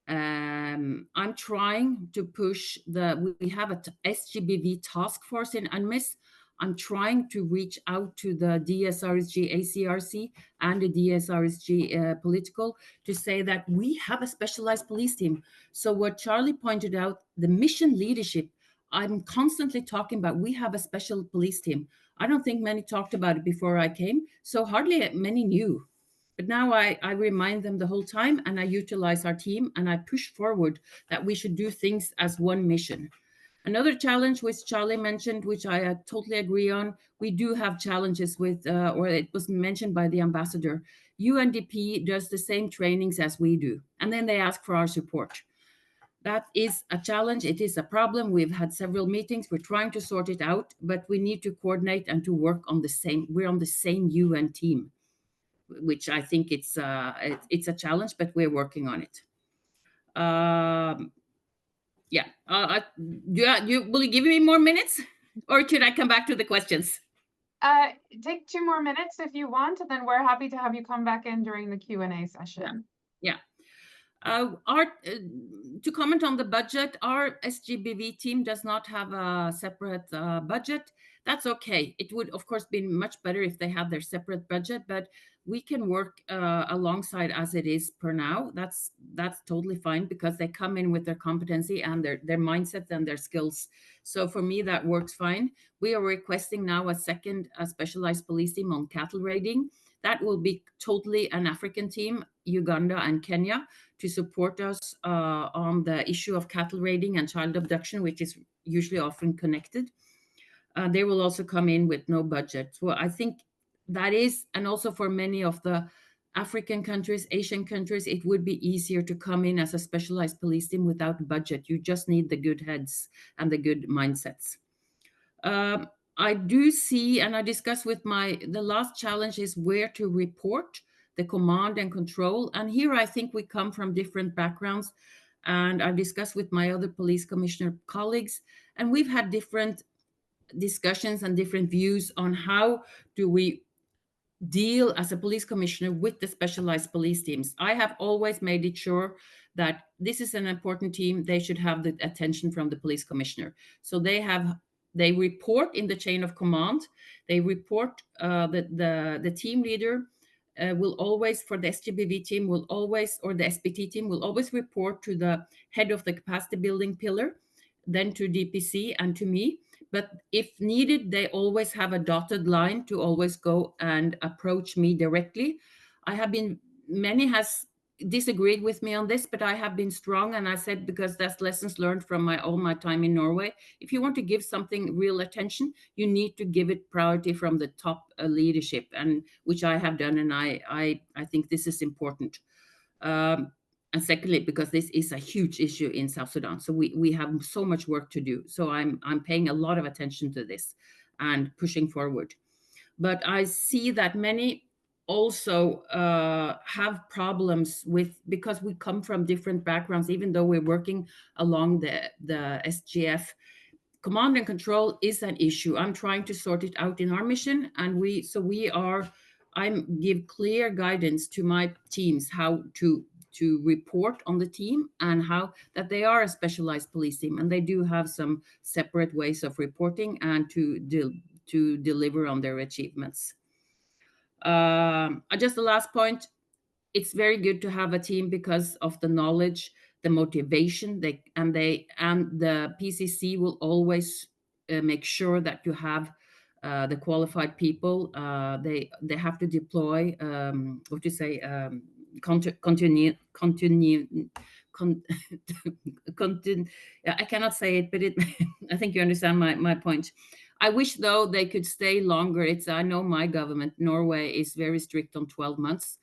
I'm trying to push we have a SGBV task force in UNMISS. I'm trying to reach out to the DSRSG ACRC and the DSRSG political to say that we have a specialized police team. So what Charlie pointed out, the mission leadership, I'm constantly talking about, we have a special police team. I don't think many talked about it before I came, so hardly many knew. But now I remind them the whole time, and I utilize our team, and I push forward that we should do things as one mission. Another challenge which Charlie mentioned, which I totally agree on, we do have challenges with, or it was mentioned by the ambassador, UNDP does the same trainings as we do, and then they ask for our support. That is a challenge. It is a problem. We've had several meetings. We're trying to sort it out, but we need to coordinate and to work on the same. We're on the same UN team, which I think it's a challenge, but we're working on it. Yeah. Will you give me more minutes, or should I come back to the questions? Take 2 more minutes if you want, and then we're happy to have you come back in during the Q&A session. Yeah. To comment on the budget, our SGBV team does not have a separate budget. That's okay. It would, of course, be much better if they had their separate budget, but we can work alongside as it is per now. That's totally fine, because they come in with their competency and their mindset and their skills. So for me, that works fine. We are requesting now a second specialized police team on cattle raiding. That will be totally an African team, Uganda and Kenya, to support us on the issue of cattle raiding and child abduction, which is usually often connected. They will also come in with no budget. So I think that is, and also for many of the African countries, Asian countries, it would be easier to come in as a specialized police team without budget. You just need the good heads and the good mindsets. I do see, and I discussed with the last challenge is where to report the command and control. And here I think we come from different backgrounds. And I've discussed with my other police commissioner colleagues, and we've had different discussions and different views on how do we deal as a police commissioner with the specialized police teams. I have always made it sure that this is an important team. They should have the attention from the police commissioner. So they report in the chain of command. They report the team leader will always, for the SGBV team, will always, or the SPT team will always report to the head of the capacity building pillar, then to DPC and to me. But if needed, they always have a dotted line to always go and approach me directly. Many has disagreed with me on this, but I have been strong, and I said, because that's lessons learned from all my time in Norway. If you want to give something real attention, you need to give it priority from the top leadership, and which I have done, and I think this is important. And secondly, because this is a huge issue in South Sudan, so we have so much work to do. So I'm paying a lot of attention to this and pushing forward. But I see that many also have problems because we come from different backgrounds, even though we're working along the SGF. Command and control is an issue. I'm trying to sort it out in our mission, and I give clear guidance to my teams how to report on the team, and how that they are a specialized police team, and they do have some separate ways of reporting and to deliver on their achievements. Just the last point, it's very good to have a team because of the knowledge, the motivation, and the PCC will always make sure that you have the qualified people. They have to deploy I cannot say it, but I think you understand my point. I wish, though, they could stay longer. I know my government, Norway, is very strict on 12 months.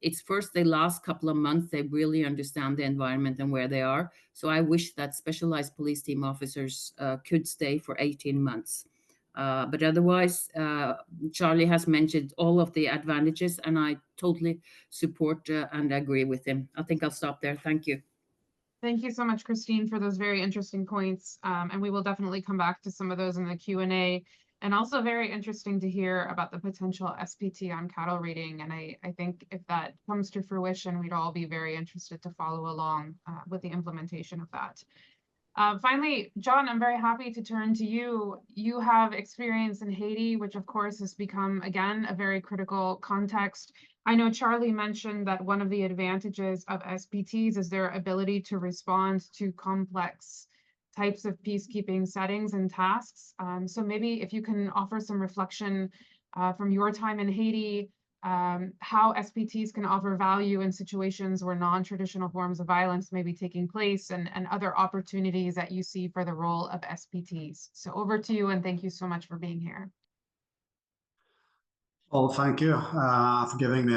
It's first the last couple of months they really understand the environment and where they are. So I wish that specialized police team officers could stay for 18 months. But otherwise, Charlie has mentioned all of the advantages, and I totally support and agree with him. I think I'll stop there. Thank you. Thank you so much, Christine, for those very interesting points. And we will definitely come back to some of those in the Q&A. And also very interesting to hear about the potential SPT on cattle raiding. And I think if that comes to fruition, we'd all be very interested to follow along with the implementation of that. Finally, John, I'm very happy to turn to you. You have experience in Haiti, which of course has become, again, a very critical context. I know Charlie mentioned that one of the advantages of SPTs is their ability to respond to complex types of peacekeeping settings and tasks. So maybe if you can offer some reflection from your time in Haiti, how SPTs can offer value in situations where non-traditional forms of violence may be taking place, and other opportunities that you see for the role of SPTs. So over to you, and thank you so much for being here. Well, thank you for giving me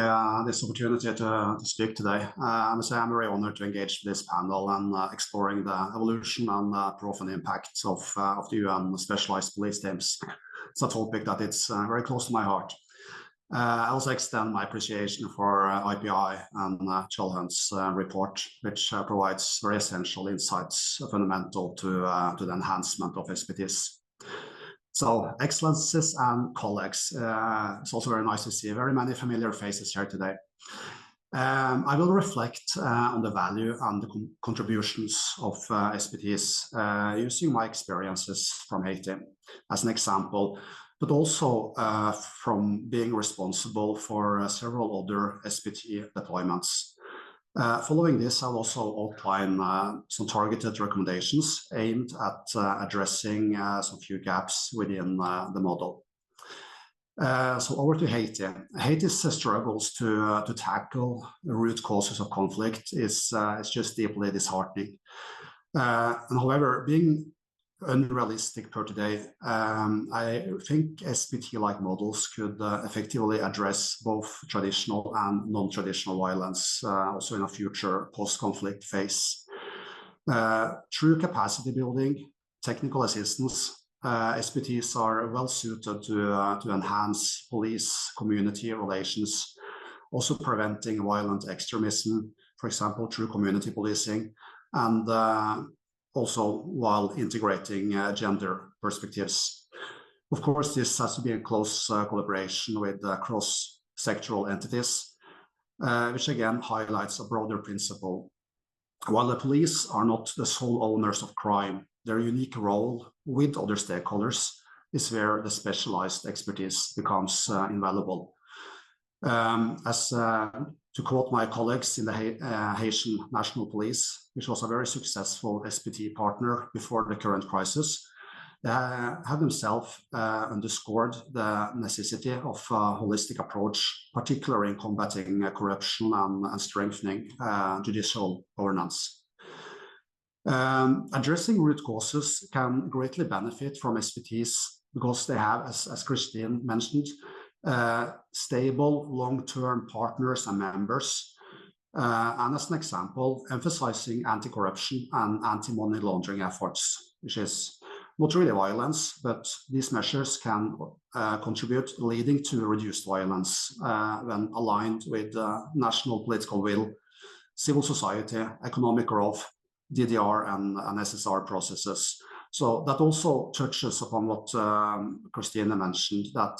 this opportunity to speak today. I must say I'm very honored to engage this panel and exploring the evolution and profound impacts of the UN specialized police teams. It's a topic that it's very close to my heart. I also extend my appreciation for IPI and Charles Hunt's report, which provides very essential insights fundamental to the enhancement of expertise. So, excellencies and colleagues, it's also very nice to see very many familiar faces here today. I will reflect on the value and the contributions of expertise using my experiences from Haiti as an example, but also from being responsible for several other SPT deployments. Following this, I'll also outline some targeted recommendations aimed at addressing some few gaps within the model. So over to Haiti. Haiti's struggles to tackle the root causes of conflict is just deeply disheartening. And however, being unrealistic per today, I think SPT-like models could effectively address both traditional and non-traditional violence, also in a future post-conflict phase. Through capacity building, technical assistance, SPTs are well suited to enhance police-community relations, also preventing violent extremism, for example, through community policing, and also while integrating gender perspectives. Of course, this has to be in close collaboration with cross-sectoral entities, which again highlights a broader principle. While the police are not the sole owners of crime, their unique role with other stakeholders is where the specialized expertise becomes invaluable. To quote my colleagues in the Haitian National Police, which was a very successful SPT partner before the current crisis, they have themselves underscored the necessity of a holistic approach, particularly in combating corruption and strengthening judicial governance. Addressing root causes can greatly benefit from SPTs because they have, as Christine mentioned, stable long-term partners and members, and as an example, emphasizing anti-corruption and anti-money laundering efforts, which is not really violence, but these measures can contribute, leading to reduced violence when aligned with national political will, civil society, economic growth, DDR and SSR processes. So that also touches upon what Christina mentioned, that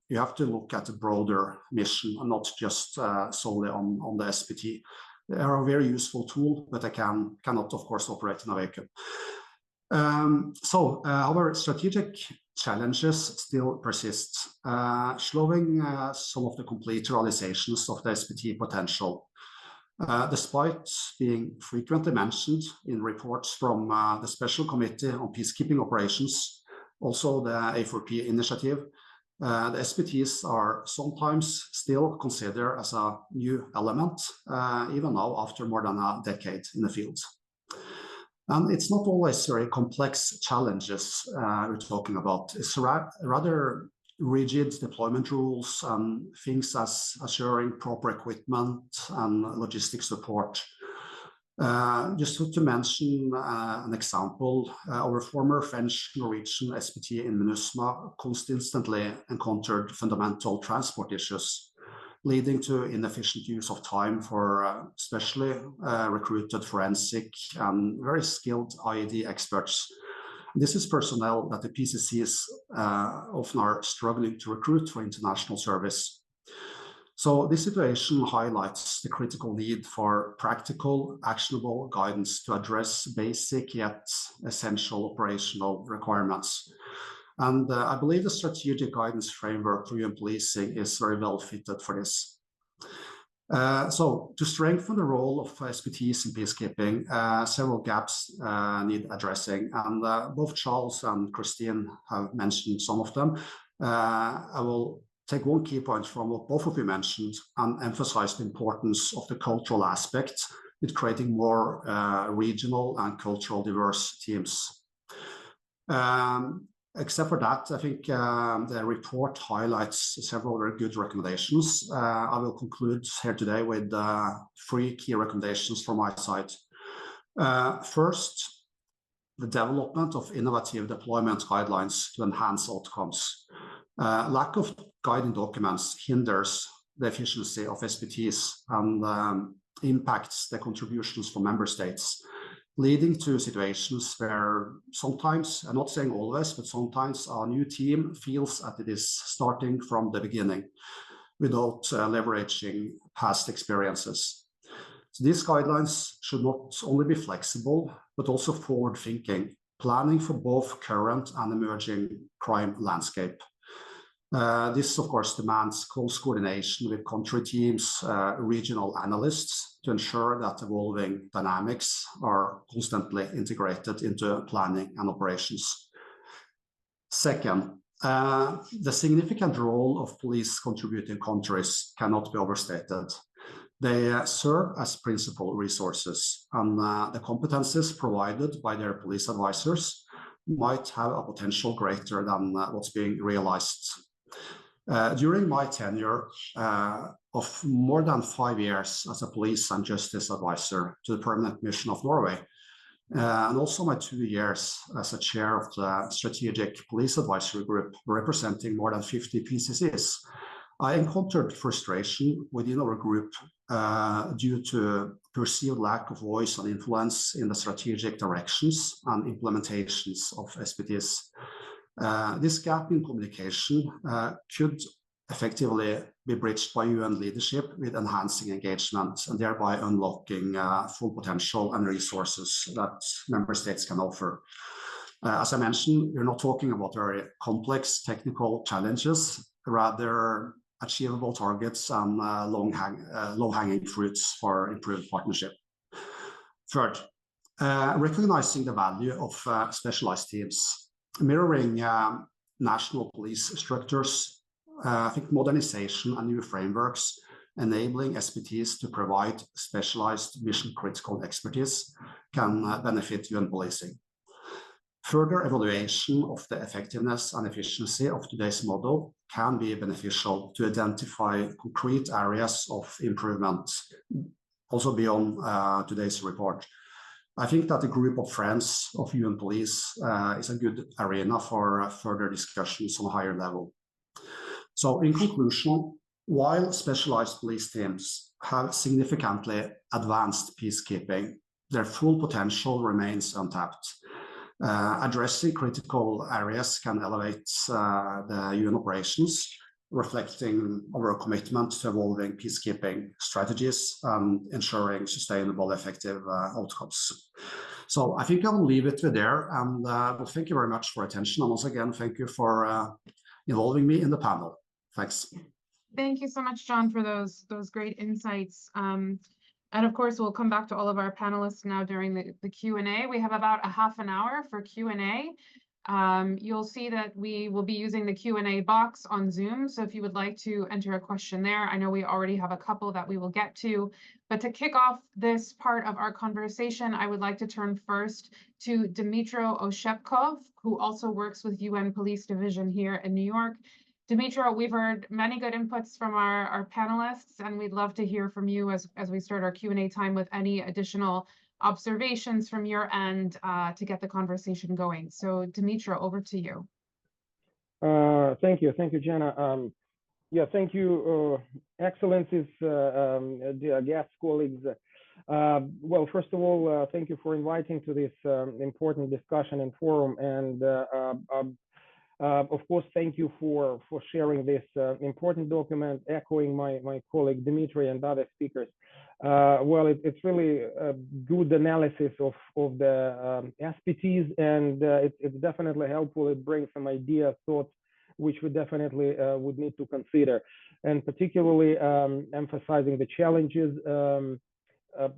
you have to look at a broader mission and not just solely on the SPT. They are a very useful tool, but they cannot, of course, operate in a vacuum. However, strategic challenges still persist, slowing some of the complete realizations of the SPT potential. Despite being frequently mentioned in reports from the Special Committee on Peacekeeping Operations, also the A4P initiative, the SPTs are sometimes still considered as a new element, even now after more than a decade in the field. And it's not always very complex challenges we're talking about. It's rather rigid deployment rules and things as assuring proper equipment and logistic support. Just to mention an example, our former French-Norwegian SPT in MINUSMA constantly encountered fundamental transport issues, leading to inefficient use of time for specially recruited forensic and very skilled IED experts. This is personnel that the PCCs often are struggling to recruit for international service. So this situation highlights the critical need for practical, actionable guidance to address basic yet essential operational requirements. And I believe the strategic guidance framework for UN policing is very well fitted for this. So to strengthen the role of SPTs in peacekeeping, several gaps need addressing, and both Charles and Christine have mentioned some of them. I will take one key point from what both of you mentioned and emphasize the importance of the cultural aspect with creating more regional and cultural diverse teams. Except for that, I think the report highlights several very good recommendations. I will conclude here today with 3 key recommendations from my side. First, the development of innovative deployment guidelines to enhance outcomes. Lack of guiding documents hinders the efficiency of SPTs and impacts the contributions from member states, leading to situations where sometimes, I'm not saying always, but sometimes our new team feels that it is starting from the beginning without leveraging past experiences. So these guidelines should not only be flexible, but also forward-thinking, planning for both current and emerging crime landscape. This, of course, demands close coordination with country teams, regional analysts to ensure that evolving dynamics are constantly integrated into planning and operations. Second, the significant role of police contributing countries cannot be overstated. They serve as principal resources, and the competences provided by their police advisors might have a potential greater than what's being realized. During my tenure of more than 5 years as a police and justice advisor to the Permanent Mission of Norway, and also my 2 years as a chair of the Strategic Police Advisory Group representing more than 50 PCCs, I encountered frustration within our group due to perceived lack of voice and influence in the strategic directions and implementations of SPTs. This gap in communication could effectively be bridged by UN leadership with enhancing engagement and thereby unlocking full potential and resources that member states can offer. As I mentioned, we're not talking about very complex technical challenges, rather achievable targets and low-hanging fruits for improved partnership. Third, recognizing the value of specialized teams. Mirroring national police structures, I think modernization and new frameworks enabling SPTs to provide specialized mission-critical expertise can benefit UN policing. Further evaluation of the effectiveness and efficiency of today's model can be beneficial to identify concrete areas of improvement, also beyond today's report. I think that a group of friends of UN Police is a good arena for further discussions on a higher level. So in conclusion, while specialized police teams have significantly advanced peacekeeping, their full potential remains untapped. Addressing critical areas can elevate the UN operations, reflecting our commitment to evolving peacekeeping strategies and ensuring sustainable, effective outcomes. So I think I will leave it there, and well, thank you very much for attention. And once again, thank you for involving me in the panel. Thanks. Thank you so much, John, for those great insights. And of course, we'll come back to all of our panelists now during the Q&A. We have about a half an hour for Q&A. You'll see that we will be using the Q&A box on Zoom. So if you would like to enter a question there, I know we already have a couple that we will get to. But to kick off this part of our conversation, I would like to turn first to Dmytro Oshepkov, who also works with UN Police Division here in New York. Dmytro, we've heard many good inputs from our panelists, and we'd love to hear from you as we start our Q&A time with any additional observations from your end to get the conversation going. So Dmytro, over to you. Thank you, Jenna. Yeah, thank you, Excellencies, dear guest colleagues. Well, first of all, thank you for inviting to this important discussion and forum, and of course, thank you for sharing this important document, echoing my colleague Dmitry and other speakers. Well, it's really a good analysis of the SPTs, and it's definitely helpful. It brings some ideas, thoughts, which we definitely would need to consider, and particularly emphasizing the challenges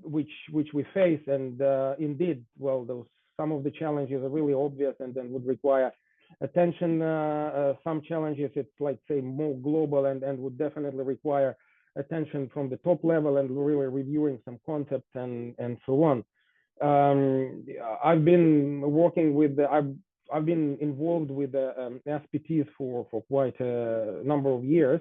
which we face. And indeed, well, some of the challenges are really obvious and then would require attention. Some challenges, it's like, say, more global and would definitely require attention from the top level and really reviewing some concepts and so on. I've been working with I've been involved with SPTs for quite a number of years,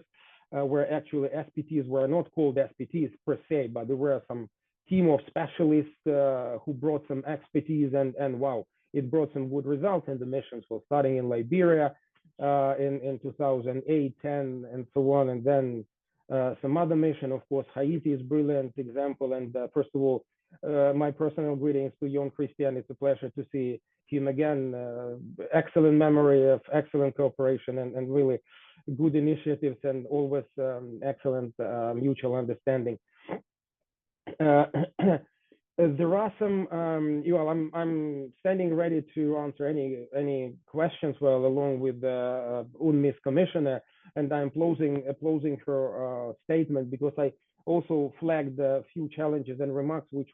where actually SPTs were not called SPTs per se, but there were some team of specialists who brought some expertise, and wow, it brought some good results in the missions. So starting in Liberia in 2008, 10, and so on, and then some other mission. Of course, Haiti is a brilliant example. And first of all, my personal greetings to Jon Christian. It's a pleasure to see him again. Excellent memory, of excellent cooperation, and really good initiatives, and always excellent mutual understanding. There are some, I'm standing ready to answer any questions, well, along with the UNMISS commissioner, and I'm closing her statement, because I also flagged a few challenges and remarks which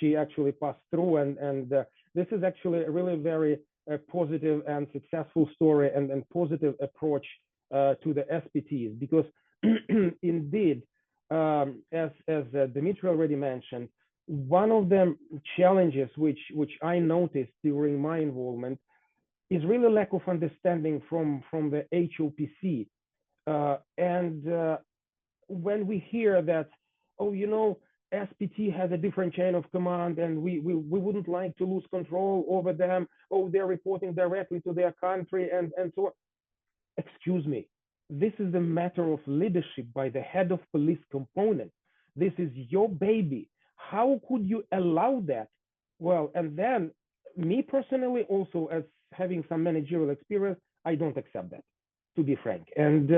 she actually passed through, and this is actually a really very positive and successful story, and positive approach to the SPTs, because indeed, as Dmitry already mentioned, one of the challenges which I noticed during my involvement is really lack of understanding from the HOPC. And when we hear that, oh, SPT has a different chain of command, and we wouldn't like to lose control over them. Oh, they're reporting directly to their country, and so on. Excuse me. This is a matter of leadership by the head of police component. This is your baby. How could you allow that? Well, and then me personally, also as having some managerial experience, I don't accept that, to be frank. And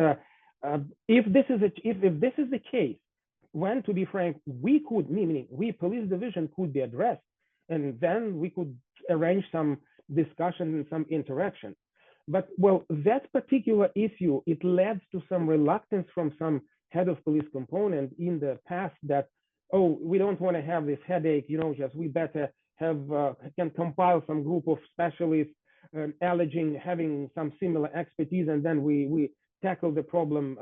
if this is the case, when, to be frank, we could, meaning we police division, could be addressed, and then we could arrange some discussion and some interaction. But well, that particular issue, it led to some reluctance from some head of police component in the past that, oh, we don't want to have this headache, just we better have can compile some group of specialists alleging having some similar expertise, and then we tackle the problem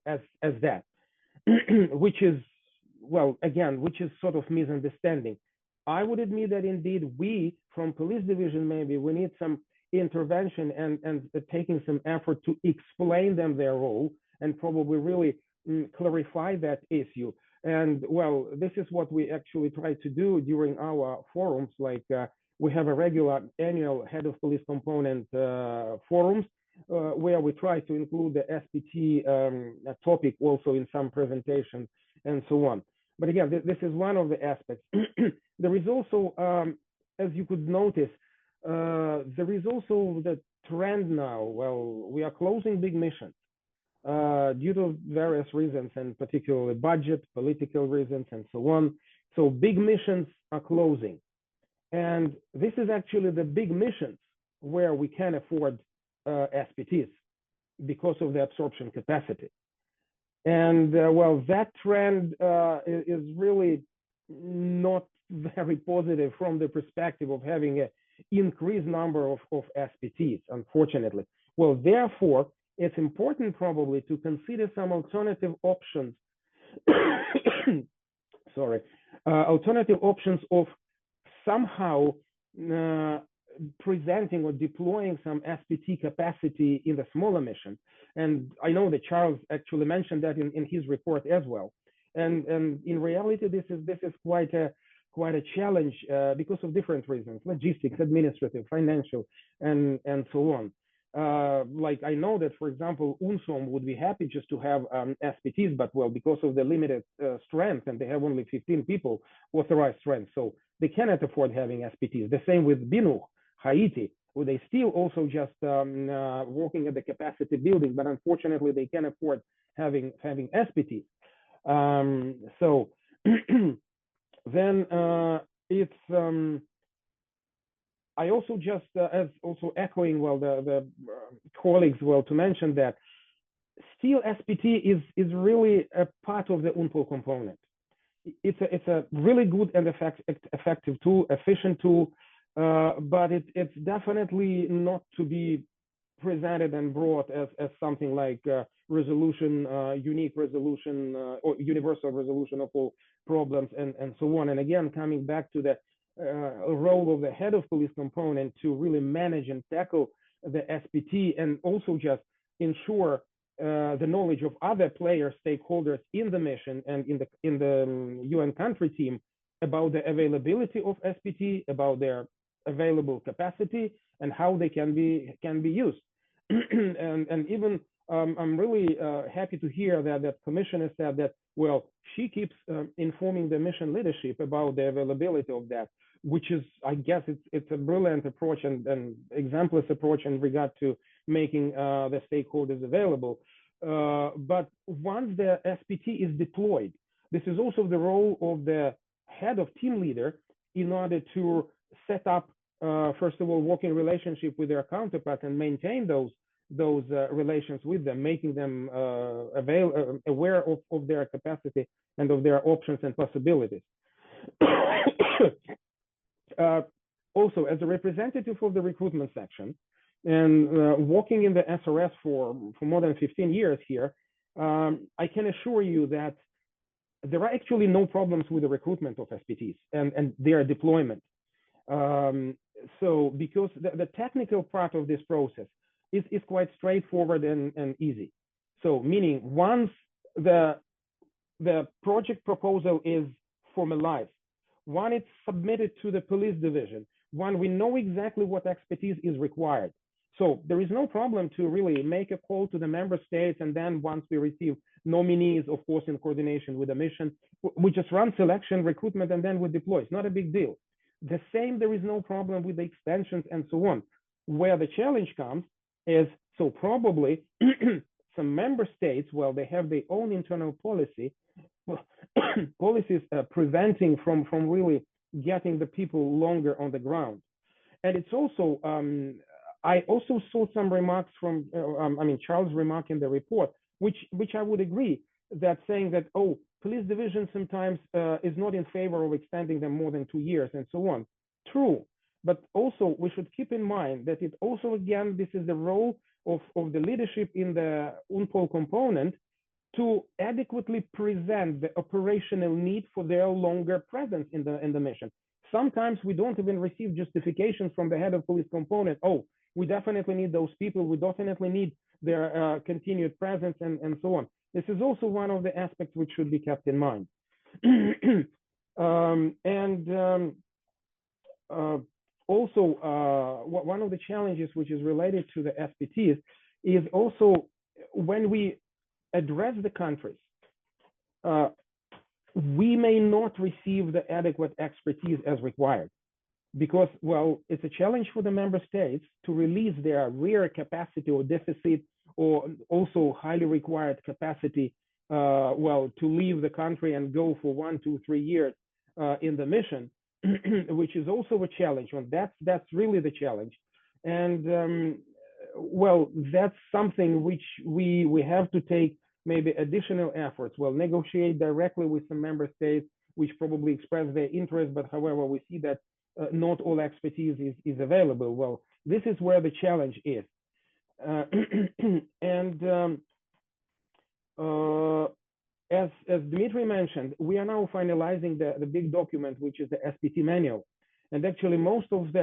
as that, which is, well, again, which is sort of misunderstanding. I would admit that indeed we from police division, maybe we need some intervention and taking some effort to explain them their role, and probably really clarify that issue. And well, this is what we actually try to do during our forums. Like we have a regular annual head of police component forums where we try to include the SPT topic also in some presentations and so on. But again, this is one of the aspects. There is also, as you could notice, there is also the trend now. Well, we are closing big missions due to various reasons, and particularly budget, political reasons, and so on. So big missions are closing. And this is actually the big missions where we can afford SPTs because of the absorption capacity. And well, that trend is really not very positive from the perspective of having an increased number of SPTs, unfortunately. Well, therefore, it's important probably to consider some alternative options. Sorry, alternative options of somehow presenting or deploying some SPT capacity in the smaller mission. And I know that Charles actually mentioned that in his report as well. And in reality, this is quite a challenge because of different reasons: logistics, administrative, financial, and so on. Like I know that, for example, UNSOM would be happy just to have SPTs, but well, because of the limited strength, and they have only 15 people authorized strength, so they cannot afford having SPTs. The same with BINUC, Haiti, where they still also just working at the capacity building, but unfortunately they can't afford having SPTs. So then it's I also just as also echoing well the colleagues well to mention that still SPT is really a part of the UNPO component. It's a really good and effective tool, efficient tool, but it's definitely not to be presented and brought as something like resolution, unique resolution or universal resolution of all problems and so on. And again, coming back to the role of the head of police component to really manage and tackle the SPT and also just ensure the knowledge of other players, stakeholders in the mission and in the UN country team about the availability of SPT, about their available capacity, and how they can be used. and even I'm really happy to hear that Commissioner said that, well, she keeps informing the mission leadership about the availability of that, which is, I guess, it's a brilliant approach and exemplary approach in regard to making the stakeholders available. But once the SPT is deployed, this is also the role of the head of team leader in order to set up, first of all, working relationship with their counterparts and maintain those relations with them, making them aware of their capacity and of their options and possibilities. Also, as a representative of the recruitment section and working in the SRS for more than 15 years here, I can assure you that there are actually no problems with the recruitment of SPTs and their deployment. So because the technical part of this process is quite straightforward and easy. So meaning once the project proposal is formalized, when it's submitted to the police division, when we know exactly what expertise is required. So there is no problem to really make a call to the member states, and then once we receive nominees, of course, in coordination with the mission, we just run selection, recruitment, and then we deploy. It's not a big deal. The same, there is no problem with the extensions and so on. Where the challenge comes is, so probably some member states, well, they have their own internal policies preventing from really getting the people longer on the ground. And it's also, I also saw some remarks from, Charles' remark in the report, which I would agree, that saying that, oh, police division sometimes is not in favor of extending them more than 2 years and so on. True, but also we should keep in mind that it also, again, this is the role of the leadership in the UNPOL component to adequately present the operational need for their longer presence in the mission. Sometimes we don't even receive justifications from the head of police component. Oh, we definitely need those people. We definitely need their continued presence and so on. This is also one of the aspects which should be kept in mind. Also, one of the challenges which is related to the SPTs is also when we address the countries, we may not receive the adequate expertise as required because, well, it's a challenge for the member states to release their rare capacity or deficit or also highly required capacity, to leave the country and go for 1, 2, 3 years in the mission, which is also a challenge. And that's really the challenge. And that's something which we have to take maybe additional efforts. Well, negotiate directly with some member states which probably express their interest, but however, we see that not all expertise is available. Well, this is where the challenge is. As Dmitry mentioned, we are now finalizing the big document, which is the SPT manual. And actually most of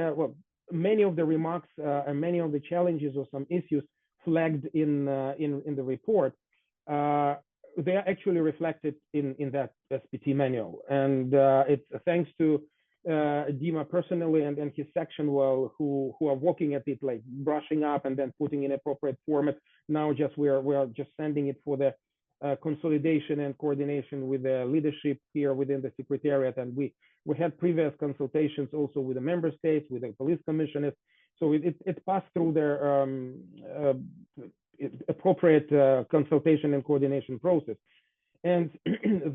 many of the remarks and many of the challenges or some issues flagged in the report, they are actually reflected in that SPT manual. And it's thanks to Dima personally and his section, who are working at it, like brushing up and then putting in appropriate format. Now we are just sending it for the consolidation and coordination with the leadership here within the Secretariat. And we had previous consultations also with the member states, with the police commissioners. So it passed through their appropriate consultation and coordination process. And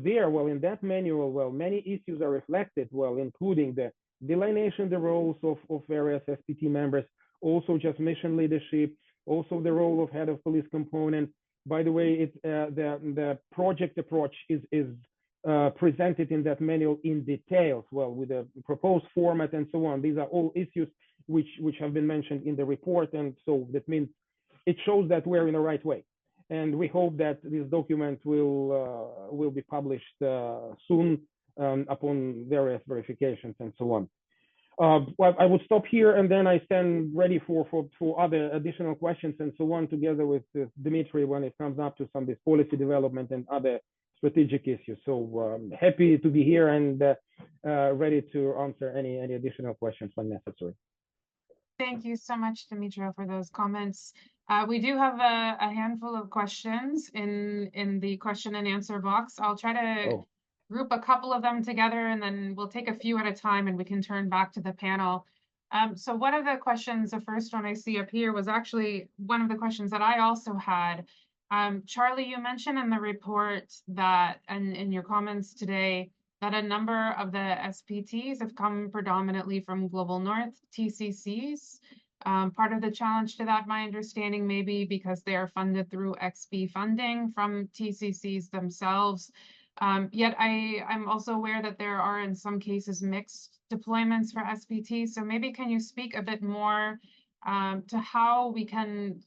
there, in that manual, many issues are reflected, including the delineation, the roles of various SPT members, also just mission leadership, also the role of head of police component. By the way, it's the project approach is presented in that manual in details, with the proposed format and so on. These are all issues which have been mentioned in the report, and so that means it shows that we're in the right way. And we hope that this document will be published soon upon various verifications and so on. Well, I would stop here and then I stand ready for other additional questions and so on, together with Dmitry when it comes up to some of this policy development and other strategic issues. So happy to be here and ready to answer any additional questions when necessary. Thank you so much, Dmitry, for those comments. We do have a handful of questions in the question and answer box. I'll try to group a couple of them together, and then we'll take a few at a time and we can turn back to the panel. So one of the questions, the first one I see up here, was actually one of the questions that I also had. Charlie, you mentioned in the report that, and in your comments today, that a number of the SPTs have come predominantly from Global North TCCs. Part of the challenge to that, my understanding, may be because they are funded through XB funding from TCCs themselves. Yet I'm also aware that there are in some cases mixed deployments for SPTs. So maybe can you speak a bit more to how we can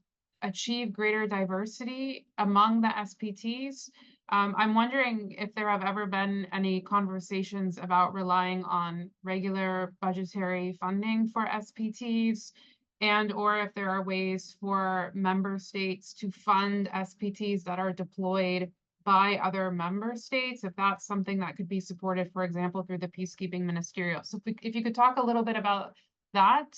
achieve greater diversity among the SPTs? I'm wondering if there have ever been any conversations about relying on regular budgetary funding for SPTs, and or if there are ways for member states to fund SPTs that are deployed by other member states, if that's something that could be supported, for example, through the peacekeeping ministerial. So if you could talk a little bit about that.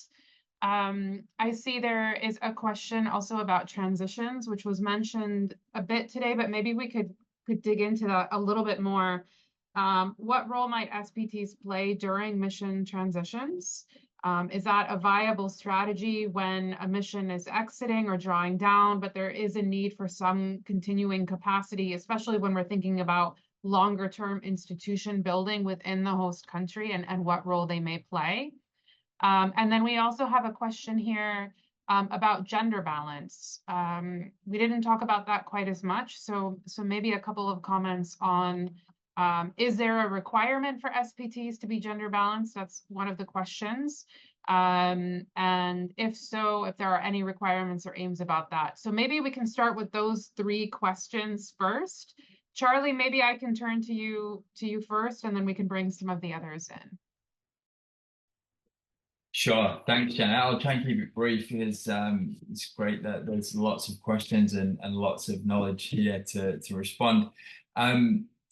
I see there is a question also about transitions, which was mentioned a bit today, but maybe we could dig into that a little bit more. What role might SPTs play during mission transitions? Is that a viable strategy when a mission is exiting or drawing down, but there is a need for some continuing capacity, especially when we're thinking about longer term institution building within the host country and what role they may play? And then we also have a question here about gender balance. We didn't talk about that quite as much, so maybe a couple of comments on, is there a requirement for SPTs to be gender balanced? That's one of the questions. And if so, if there are any requirements or aims about that. So maybe we can start with those three questions first. Charlie, maybe I can turn to you first, and then we can bring some of the others in. Sure, thanks, Jenna. I'll try and keep it brief because it's great that there's lots of questions and lots of knowledge here to respond.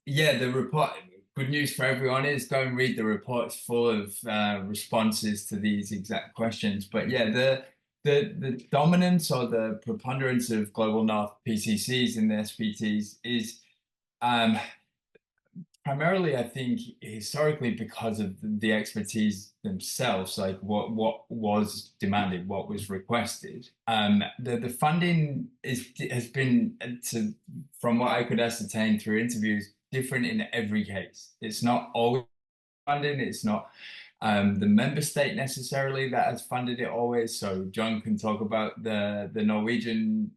Yeah, the report, good news for everyone is go and read the report. It's full of responses to these exact questions. But yeah, the dominance or the preponderance of Global North PCCs in the SPTs is primarily, I think, historically because of the expertise themselves, like what was demanded, what was requested. The funding has been, from what I could ascertain through interviews, different in every case. It's not always funding, it's not the member state necessarily that has funded it always. So John can talk about the Norwegian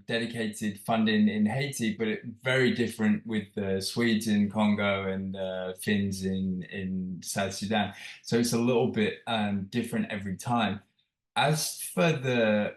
dedicated funding in Haiti, but it's very different with the Swedes in Congo and the Finns in South Sudan. So it's a little bit different every time. As for the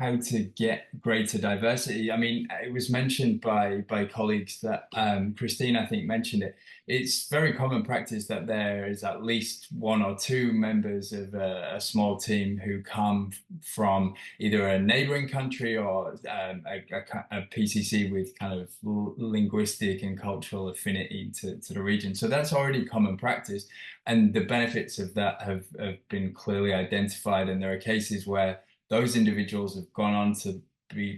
how to get greater diversity, I mean, it was mentioned by colleagues that Christine, I think, mentioned it. It's very common practice that there is at least one or two members of a small team who come from either a neighboring country or a PCC with kind of linguistic and cultural affinity to the region. So that's already common practice. And the benefits of that have been clearly identified. And there are cases where those individuals have gone on to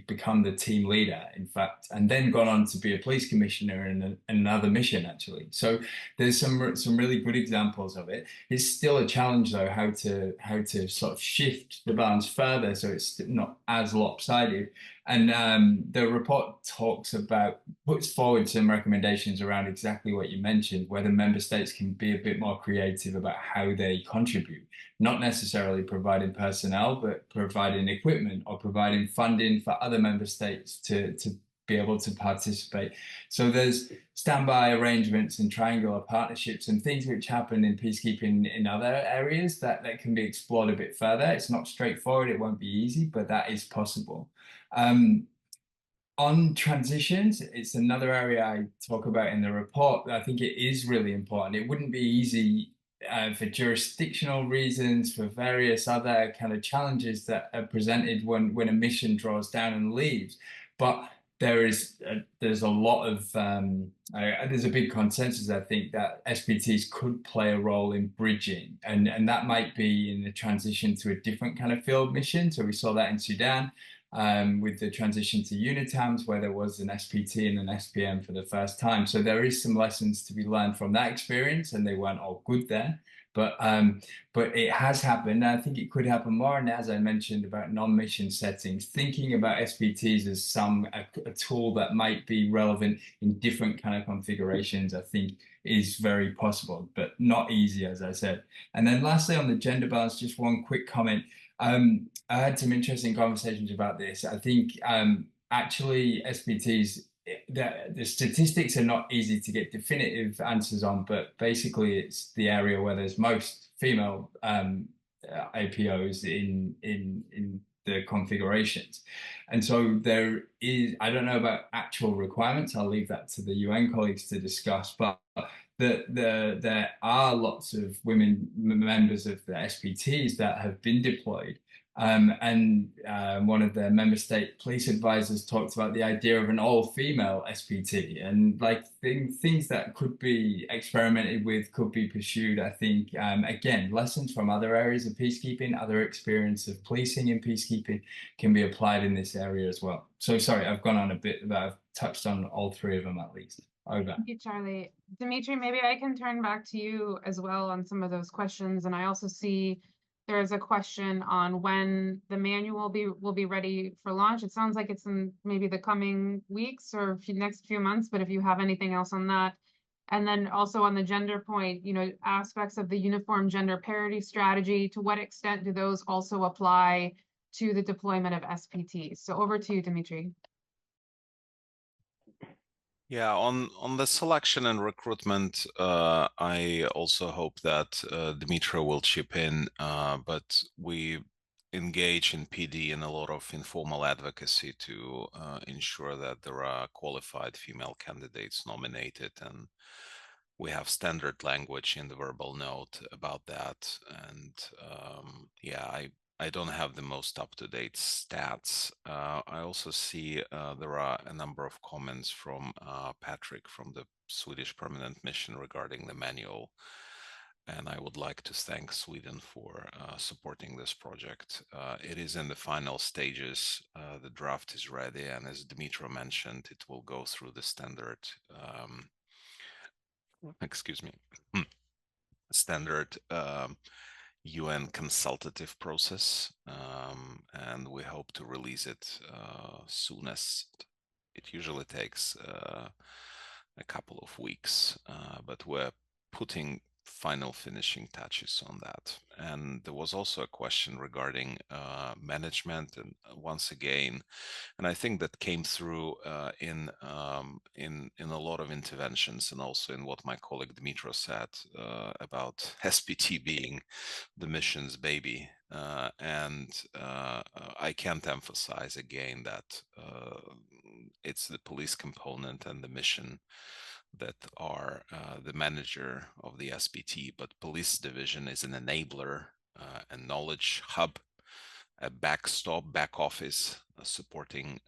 become the team leader, in fact, and then gone on to be a police commissioner in another mission, actually. So there's some really good examples of it. It's still a challenge, though, how to sort of shift the balance further so it's not as lopsided. And the report puts forward some recommendations around exactly what you mentioned, whether member states can be a bit more creative about how they contribute, not necessarily providing personnel, but providing equipment or providing funding for other member states to be able to participate. So there's standby arrangements and triangular partnerships and things which happen in peacekeeping in other areas that can be explored a bit further. It's not straightforward, it won't be easy, but that is possible. On transitions, it's another area I talk about in the report. I think it is really important. It wouldn't be easy for jurisdictional reasons, for various other kind of challenges that are presented when a mission draws down and leaves. But there's a lot of there's a big consensus, I think, that SPTs could play a role in bridging, and that might be in the transition to a different kind of field mission. So we saw that in Sudan with the transition to UNITAMs, where there was an SPT and an SPM for the first time. So there is some lessons to be learned from that experience, and they weren't all good there. But it has happened. I think it could happen more. And as I mentioned about non-mission settings, thinking about SPTs as a tool that might be relevant in different kind of configurations, I think is very possible, but not easy, as I said. And then lastly, on the gender balance, just one quick comment. I had some interesting conversations about this. I think actually SPTs, the statistics are not easy to get definitive answers on, but basically it's the area where there's most female APOs in the configurations. And so there is, I don't know about actual requirements, I'll leave that to the UN colleagues to discuss, but there are lots of women members of the SPTs that have been deployed. And one of the member state police advisors talked about the idea of an all-female SPT, and like things that could be experimented with, could be pursued. I think, again, lessons from other areas of peacekeeping, other experience of policing in peacekeeping can be applied in this area as well. So sorry, I've gone on a bit, but I've touched on all three of them at least. Over. Thank you, Charlie. Dimitri, maybe I can turn back to you as well on some of those questions. And I also see there is a question on when the manual will be ready for launch. It sounds like it's in maybe the coming weeks or next few months, but if you have anything else on that. And then also on the gender point, you know, aspects of the uniform gender parity strategy, to what extent do those also apply to the deployment of SPTs? So over to you, Dimitri. Yeah, on the selection and recruitment, I also hope that Dimitra will chip in, but we engage in PD in a lot of informal advocacy to ensure that there are qualified female candidates nominated, and we have standard language in the verbal note about that. And yeah, I don't have the most up-to-date stats. I also see there are a number of comments from Patrick from the Swedish Permanent Mission regarding the manual. And I would like to thank Sweden for supporting this project. It is in the final stages. The draft is ready. And as Dimitra mentioned, it will go through the standard, excuse me, standard UN consultative process, and we hope to release it soonest. It usually takes a couple of weeks, but we're putting final finishing touches on that. And there was also a question regarding management, and once again, and I think that came through in a lot of interventions, and also in what my colleague Dimitra said about SPT being the mission's baby. And I can't emphasize again that it's the police component and the mission that are the manager of the SPT, but police division is an enabler, a knowledge hub, a backstop, back office supporting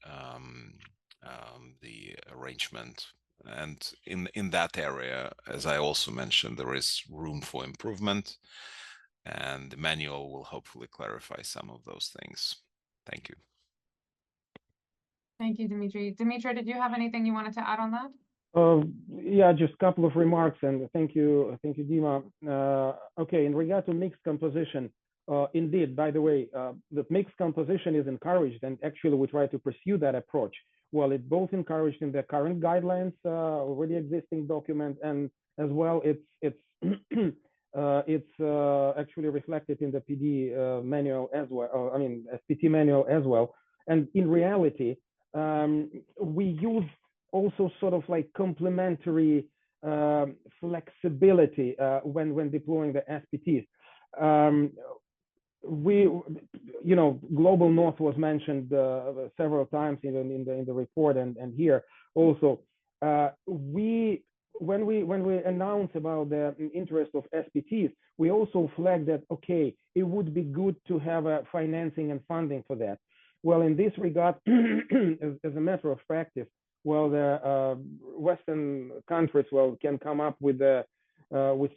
the arrangement. And in that area, as I also mentioned, there is room for improvement, and the manual will hopefully clarify some of those things. Thank you. Thank you, Dimitri. Dimitra, did you have anything you wanted to add on that? Yeah, just a couple of remarks, and thank you, Dima. Okay, in regard to mixed composition, indeed, by the way, the mixed composition is encouraged, and actually we try to pursue that approach. Well, it's both encouraged in the current guidelines, already existing document, and as well, it's actually reflected in the PD manual as well. I mean, SPT manual as well. And in reality, we use also sort of like complementary flexibility when deploying the SPTs. You know, Global North was mentioned several times in the report, and here also. We when we announce about the interest of SPTs, we also flag that, okay, it would be good to have a financing and funding for that. Well, in this regard, as a matter of practice, well, the Western countries, well, can come up with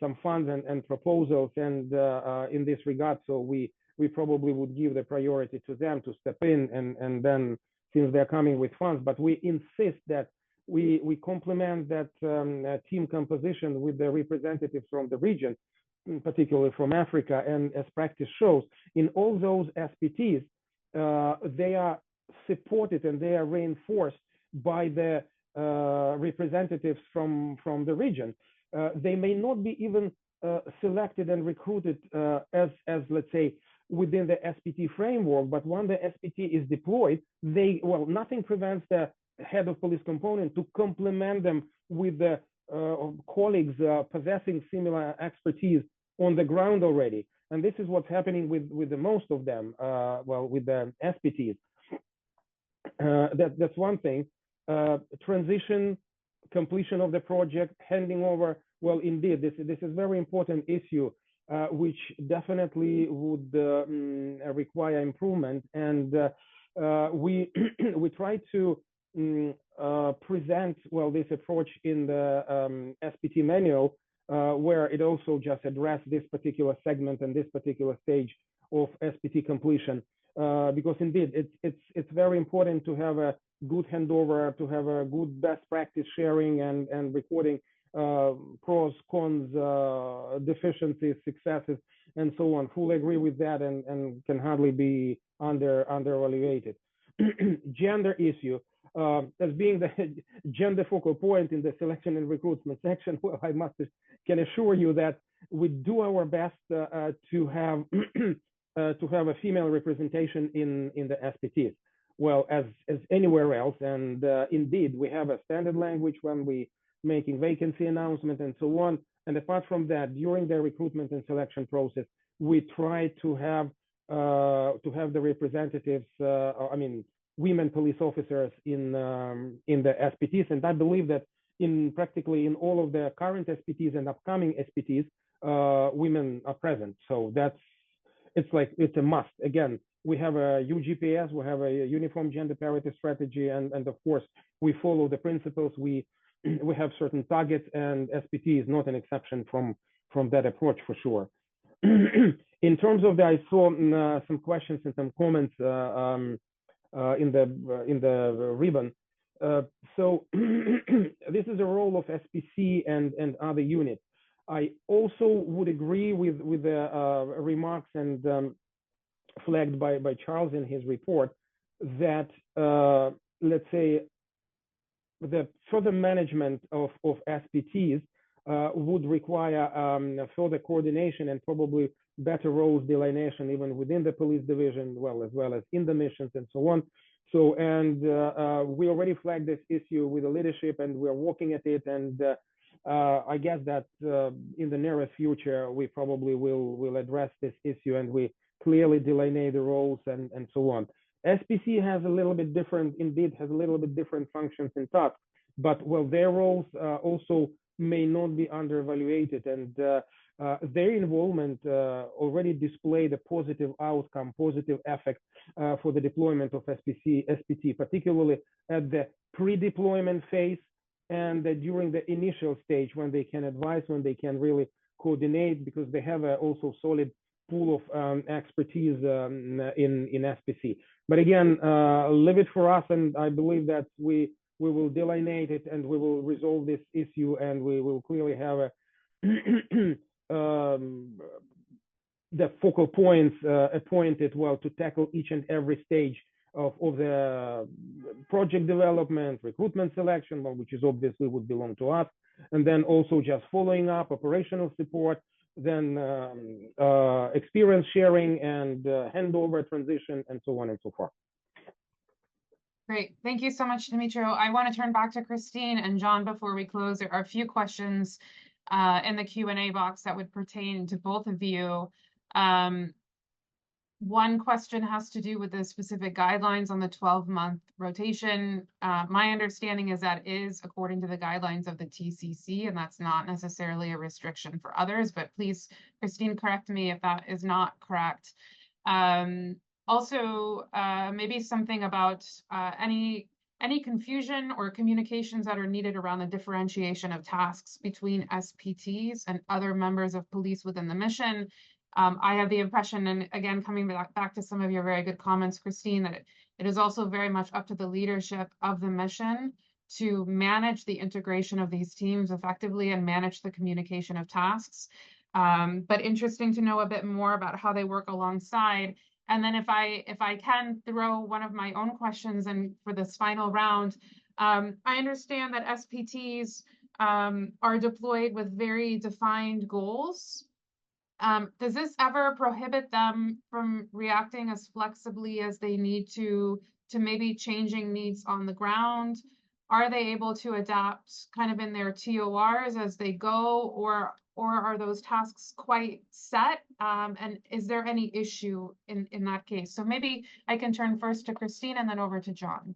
some funds and proposals, and in this regard, so we probably would give the priority to them to step in, and then since they're coming with funds, but we insist that we complement that team composition with the representatives from the region, particularly from Africa, and as practice shows, in all those SPTs, they are supported and they are reinforced by the representatives from the region. They may not be even selected and recruited as let's say within the SPT framework, but when the SPT is deployed, nothing prevents the head of police component to complement them with the colleagues possessing similar expertise on the ground already. And this is what's happening with the most of them, with the SPTs. That's one thing. Transition, completion of the project, handing over. Well, indeed, this is a very important issue, which definitely would require improvement. And we try to present, well, this approach in the SPT manual, where it also just addressed this particular segment and this particular stage of SPT completion. Because indeed, it's very important to have a good handover, to have a good best practice sharing and recording pros, cons, deficiencies, successes, and so on. Fully agree with that, and can hardly be under-evaluated. Gender issue. As being the gender focal point in the selection and recruitment section, well, I can assure you that we do our best to have a female representation in the SPTs, well, as anywhere else. And indeed, we have a standard language when we making vacancy announcement and so on. And apart from that, during the recruitment and selection process, we try to have the representatives, women police officers in the SPTs. And I believe that practically in all of the current SPTs and upcoming SPTs, women are present. So it's a must. Again, we have a UGPS, we have a uniform gender parity strategy, and of course we follow the principles. We have certain targets, and SPT is not an exception from that approach for sure. In terms of I saw some questions and some comments in the ribbon. So this is a role of SPC and other units. I also would agree with the remarks and flagged by Charles in his report that let's say the further management of SPTs would require further coordination and probably better roles delineation even within the police division, as well as in the missions and so on. So, and we already flagged this issue with the leadership, and we're working at it. And I guess that in the nearest future, we probably will address this issue, and we clearly delineate the roles and so on. SPC has a little bit different functions and tasks, but their roles also may not be under-evaluated, and their involvement already displayed a positive outcome, positive effect for the deployment of SPT, particularly at the pre-deployment phase and during the initial stage when they can advise, when they can really coordinate, because they have also solid pool of expertise in SPC. But again, leave it for us, and I believe that we will delineate it and we will resolve this issue, and we will clearly have the focal points appointed to tackle each and every stage of the project development, recruitment selection, which is obviously would belong to us, and then also just following up operational support, then experience sharing and handover transition, and so on and so forth. Great. Thank you so much, Dmytro. I want to turn back to Christine and John before we close. There are a few questions in the Q&A box that would pertain to both of you. One question has to do with the specific guidelines on the 12-month rotation. My understanding is that is according to the guidelines of the TCC, and that's not necessarily a restriction for others, but please, Christine, correct me if that is not correct. Also, maybe something about any confusion or communications that are needed around the differentiation of tasks between SPTs and other members of police within the mission. I have the impression, and again, coming back to some of your very good comments, Christine, that it is also very much up to the leadership of the mission to manage the integration of these teams effectively and manage the communication of tasks. But interesting to know a bit more about how they work alongside. And then if I can throw one of my own questions in for this final round, I understand that SPTs are deployed with very defined goals. Does this ever prohibit them from reacting as flexibly as they need to maybe changing needs on the ground? Are they able to adapt kind of in their TORs as they go, or are those tasks quite set? And is there any issue in that case? So maybe I can turn first to Christine and then over to John.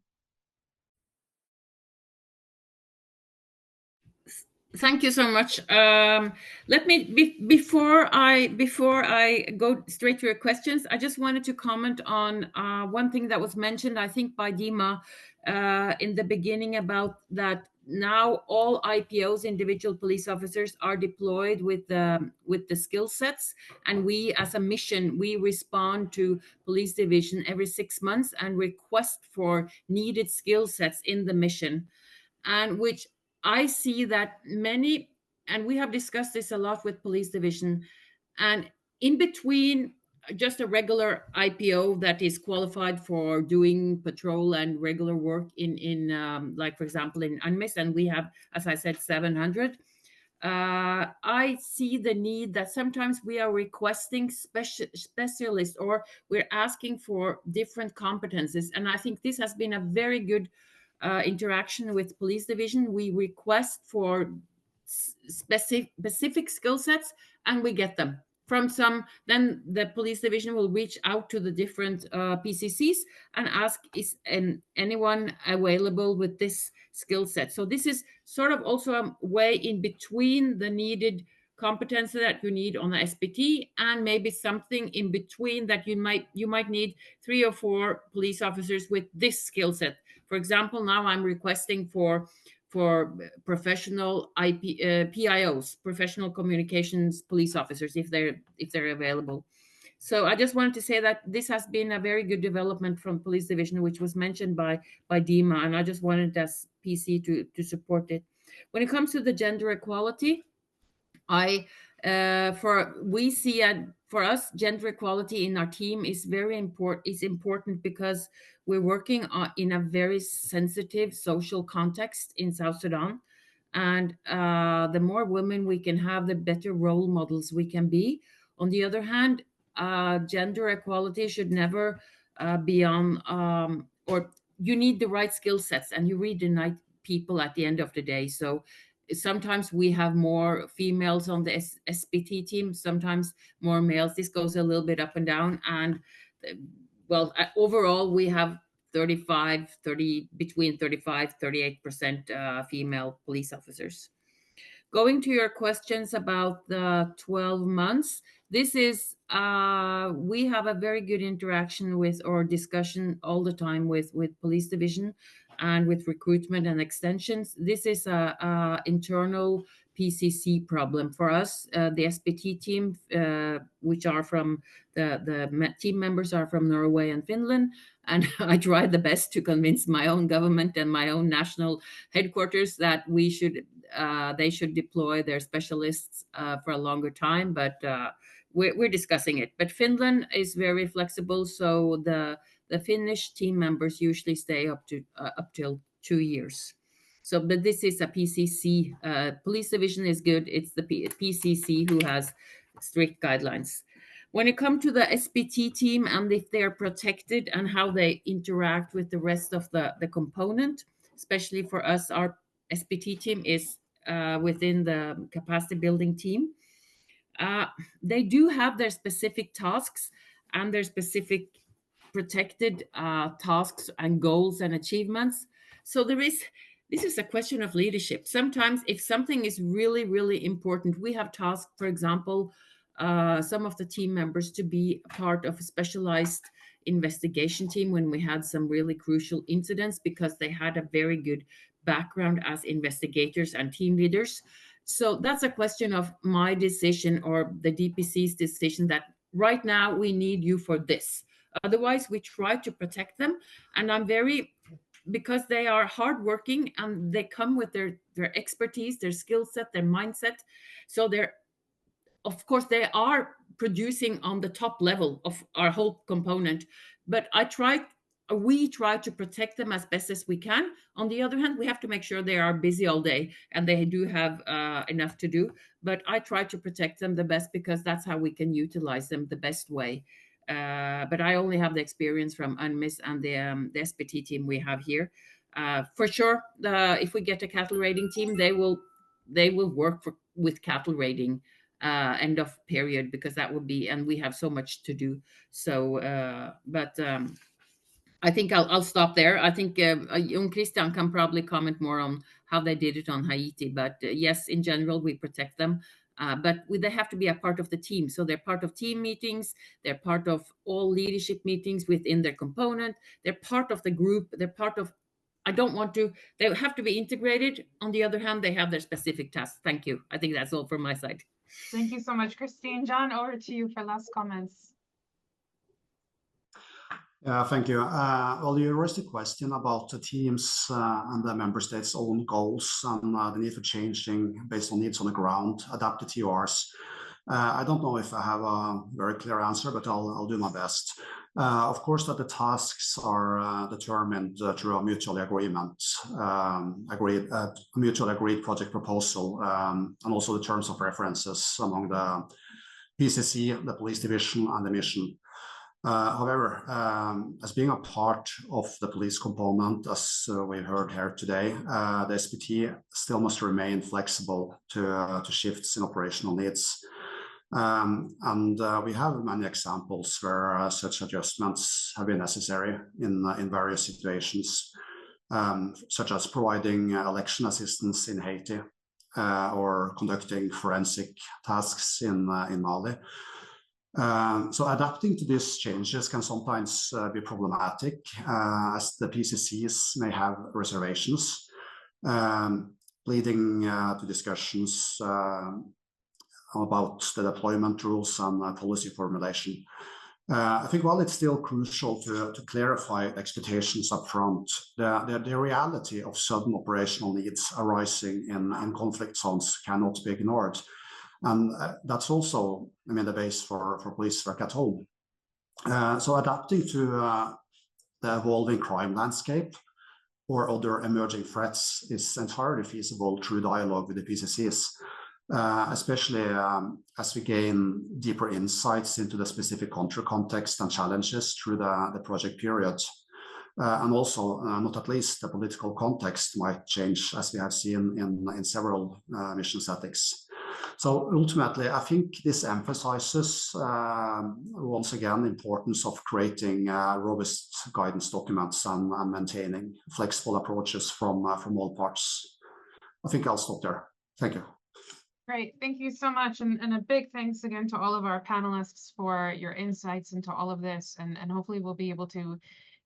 Thank you so much. Let me before I go straight to your questions, I just wanted to comment on one thing that was mentioned, I think, by Dima in the beginning about that. Now all IPOs, individual police officers, are deployed with the skill sets, and we, as a mission, we respond to police division every 6 months and request for needed skill sets in the mission, and which I see that many, and we have discussed this a lot with police division, and in between just a regular IPO that is qualified for doing patrol and regular work in like, for example, in UNMISS, and we have, as I said, 700. I see the need that sometimes we are requesting specialists, or we're asking for different competences. And I think this has been a very good interaction with police division. We request for specific skill sets and we get them from some. Then the police division will reach out to the different PCCs and ask, is anyone available with this skill set? So this is sort of also a way in between the needed competency that you need on the SPT, and maybe something in between that you might need 3 or 4 police officers with this skill set. For example, now I'm requesting for professional PIOs, professional communications police officers, if they're available. So I just wanted to say that this has been a very good development from police division, which was mentioned by Dima, and I just wanted as PC to support it. When it comes to the gender equality, we see for us, gender equality in our team is very important. It's important because we're working in a very sensitive social context in South Sudan, and the more women we can have, the better role models we can be. On the other hand, gender equality should never be on, or you need the right skill sets, and you read the right people at the end of the day. So sometimes we have more females on the SPT team, sometimes more males. This goes a little bit up and down. And well, overall, we have between 35-38% female police officers. Going to your questions about the 12 months, this is, we have a very good interaction with, or discussion all the time with police division and with recruitment and extensions. This is a internal PCC problem for us. The SPT team, which are from the team members are from Norway and Finland, and I tried the best to convince my own government and my own national headquarters that we should they should deploy their specialists for a longer time, but we're discussing it. But Finland is very flexible, so the Finnish team members usually stay up till 2 years. So, but this is a PCC. Police division is good. It's the PCC who has strict guidelines. When it comes to the SPT team and if they're protected and how they interact with the rest of the component, especially for us, our SPT team is within the capacity building team. They do have their specific tasks, and their specific protected tasks and goals and achievements. So this is a question of leadership. Sometimes if something is really, really important, we have tasked, for example, some of the team members to be part of a specialized investigation team when we had some really crucial incidents, because they had a very good background as investigators and team leaders. So that's a question of my decision or the DPC's decision that right now we need you for this. Otherwise, we try to protect them. And because they are hardworking and they come with their expertise, their skill set, their mindset. So of course, they are producing on the top level of our whole component, but we try to protect them as best as we can. On the other hand, we have to make sure they are busy all day and they do have enough to do. But I try to protect them the best because that's how we can utilize them the best way. But I only have the experience from UNMISS and the SPT team we have here. For sure, if we get a cattle raiding team, they will work with cattle raiding end of period, because that would be, and we have so much to do. So, but I think I'll stop there. I think Jon Christian can probably comment more on how they did it on Haiti. But yes, in general, we protect them. But they have to be a part of the team. So they're part of team meetings. They're part of all leadership meetings within their component. They're part of the group. They're part of, they have to be integrated. On the other hand, they have their specific tasks. Thank you. I think that's all from my side. Thank you so much, Christine. John, over to you for last comments. Thank you. Well, you raised a question about the teams and the member states' own goals and the need for changing based on needs on the ground, adapted to yours. I don't know if I have a very clear answer, but I'll do my best. Of course, that the tasks are determined through a mutually agreed project proposal, and also the terms of references among the PCC, the police division, and the mission. However, as being a part of the police component, as we heard here today, the SPT still must remain flexible to shifts in operational needs. And we have many examples where such adjustments have been necessary in various situations, such as providing election assistance in Haiti or conducting forensic tasks in Mali. So adapting to these changes can sometimes be problematic, as the PCCs may have reservations, leading to discussions about the deployment rules and policy formulation. I think while it's still crucial to clarify expectations up front, the reality of sudden operational needs arising in conflict zones cannot be ignored. And that's also, the base for police work at home. So adapting to the evolving crime landscape or other emerging threats is entirely feasible through dialogue with the PCCs, especially as we gain deeper insights into the specific country context and challenges through the project period. And also, not at least, the political context might change, as we have seen in several mission settings. So ultimately, I think this emphasizes once again the importance of creating robust guidance documents and maintaining flexible approaches from all parts. I think I'll stop there. Thank you. Great, thank you so much, and a big thanks again to all of our panelists for your insights into all of this, and hopefully we'll be able to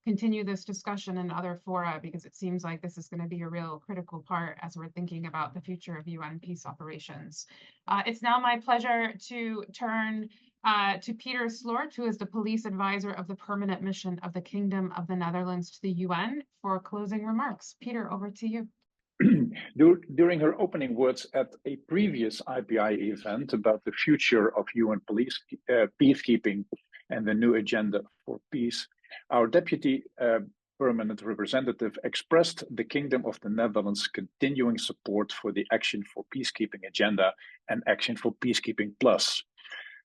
continue this discussion in other fora, because it seems like this is going to be a real critical part as we're thinking about the future of UN peace operations. It's now my pleasure to turn to Peter Sloort, who is the police advisor of the permanent mission of the Kingdom of the Netherlands to the UN, for closing remarks. Peter, over to you. During her opening words at a previous IPI event about the future of UN peacekeeping and the new agenda for peace, our deputy permanent representative expressed the Kingdom of the Netherlands' continuing support for the Action for Peacekeeping agenda and Action for Peacekeeping Plus.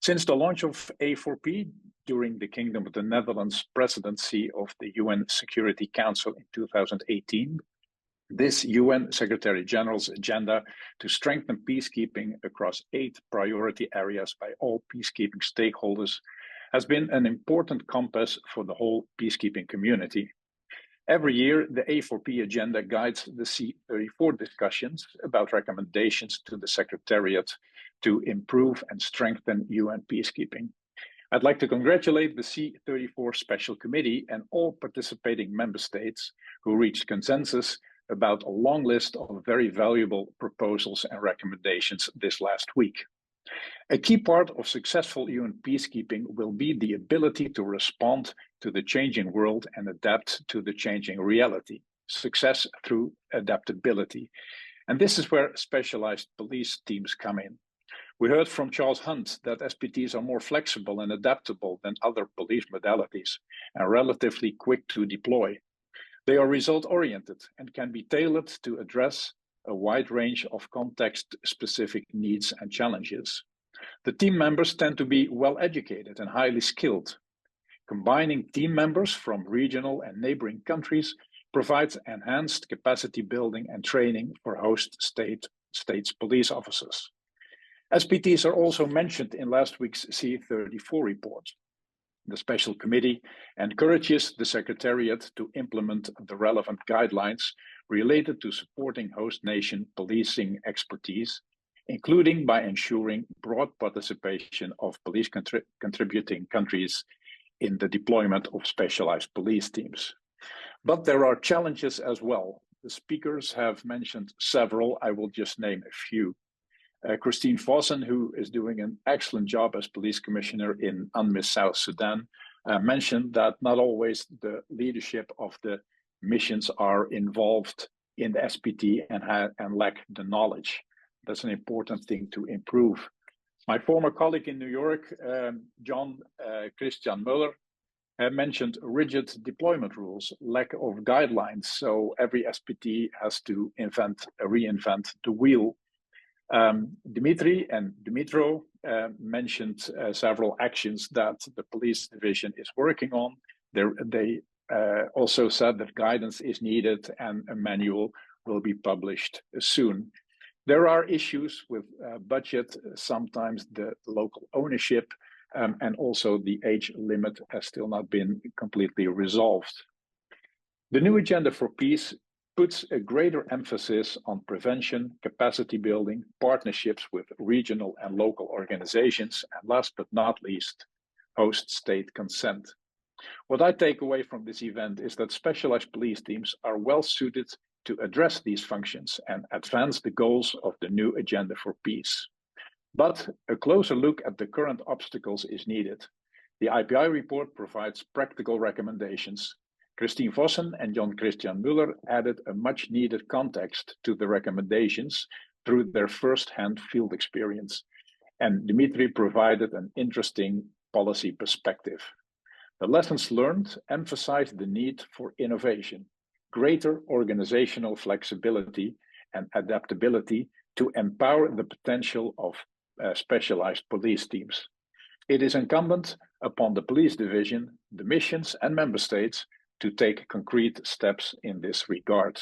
Since the launch of A4P during the Kingdom of the Netherlands' presidency of the UN Security Council in 2018, this UN Secretary General's agenda to strengthen peacekeeping across 8 priority areas by all peacekeeping stakeholders has been an important compass for the whole peacekeeping community. Every year, the A4P agenda guides the C34 discussions about recommendations to the Secretariat to improve and strengthen UN peacekeeping. I'd like to congratulate the C34 Special Committee and all participating member states who reached consensus about a long list of very valuable proposals and recommendations this last week. A key part of successful UN peacekeeping will be the ability to respond to the changing world and adapt to the changing reality. Success through adaptability. And this is where specialized police teams come in. We heard from Charles Hunt that SPTs are more flexible and adaptable than other police modalities and relatively quick to deploy. They are result-oriented and can be tailored to address a wide range of context-specific needs and challenges. The team members tend to be well-educated and highly skilled. Combining team members from regional and neighboring countries provides enhanced capacity building and training for host states' police officers. SPTs are also mentioned in last week's C34 report. The Special Committee encourages the Secretariat to implement the relevant guidelines related to supporting host nation policing expertise, including by ensuring broad participation of police contributing countries in the deployment of specialized police teams. But there are challenges as well. The speakers have mentioned several. I will just name a few. Christine Vossen, who is doing an excellent job as police commissioner in UNMISS South Sudan, mentioned that not always the leadership of the missions are involved in the SPT and lack the knowledge. That's an important thing to improve. My former colleague in New York, John Christian Muller, mentioned rigid deployment rules, lack of guidelines. So every SPT has to reinvent the wheel. Dimitri and Dimitro mentioned several actions that the police division is working on. They also said that guidance is needed and a manual will be published soon. There are issues with budget, sometimes the local ownership, and also the age limit has still not been completely resolved. The new agenda for peace puts a greater emphasis on prevention, capacity building, partnerships with regional and local organizations, and last but not least, host state consent. What I take away from this event is that specialized police teams are well suited to address these functions and advance the goals of the new agenda for peace. But a closer look at the current obstacles is needed. The IPI report provides practical recommendations. Christine Vossen and John Christian Muller added a much needed context to the recommendations through their first-hand field experience. And Dimitri provided an interesting policy perspective. The lessons learned emphasize the need for innovation, greater organizational flexibility and adaptability to empower the potential of specialized police teams. It is incumbent upon the police division, the missions and member states to take concrete steps in this regard.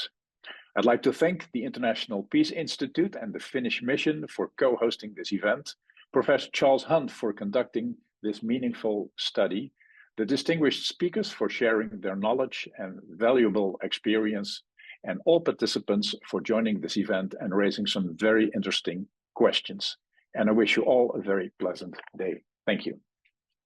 I'd like to thank the International Peace Institute and the Finnish mission for co-hosting this event, Professor Charles Hunt for conducting this meaningful study, the distinguished speakers for sharing their knowledge and valuable experience, and all participants for joining this event and raising some very interesting questions. And I wish you all a very pleasant day. Thank you.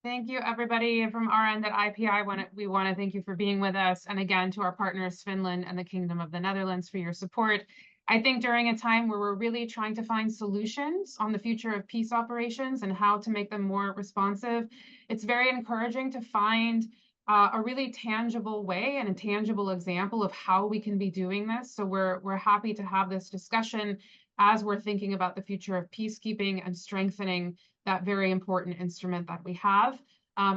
Thank you, everybody. From our end at IPI, we want to thank you for being with us. And again, to our partners, Finland and the Kingdom of the Netherlands, for your support. I think during a time where we're really trying to find solutions on the future of peace operations and how to make them more responsive, it's very encouraging to find a really tangible way and a tangible example of how we can be doing this. So we're happy to have this discussion as we're thinking about the future of peacekeeping and strengthening that very important instrument that we have.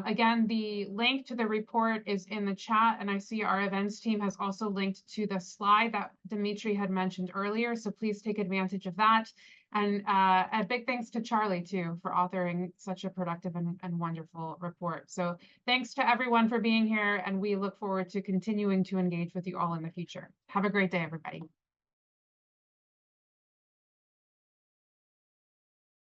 Again, the link to the report is in the chat, and I see our events team has also linked to the slide that Dimitri had mentioned earlier, so please take advantage of that. And a big thanks to Charlie, too, for authoring such a productive and wonderful report. So thanks to everyone for being here, and we look forward to continuing to engage with you all in the future. Have a great day, everybody.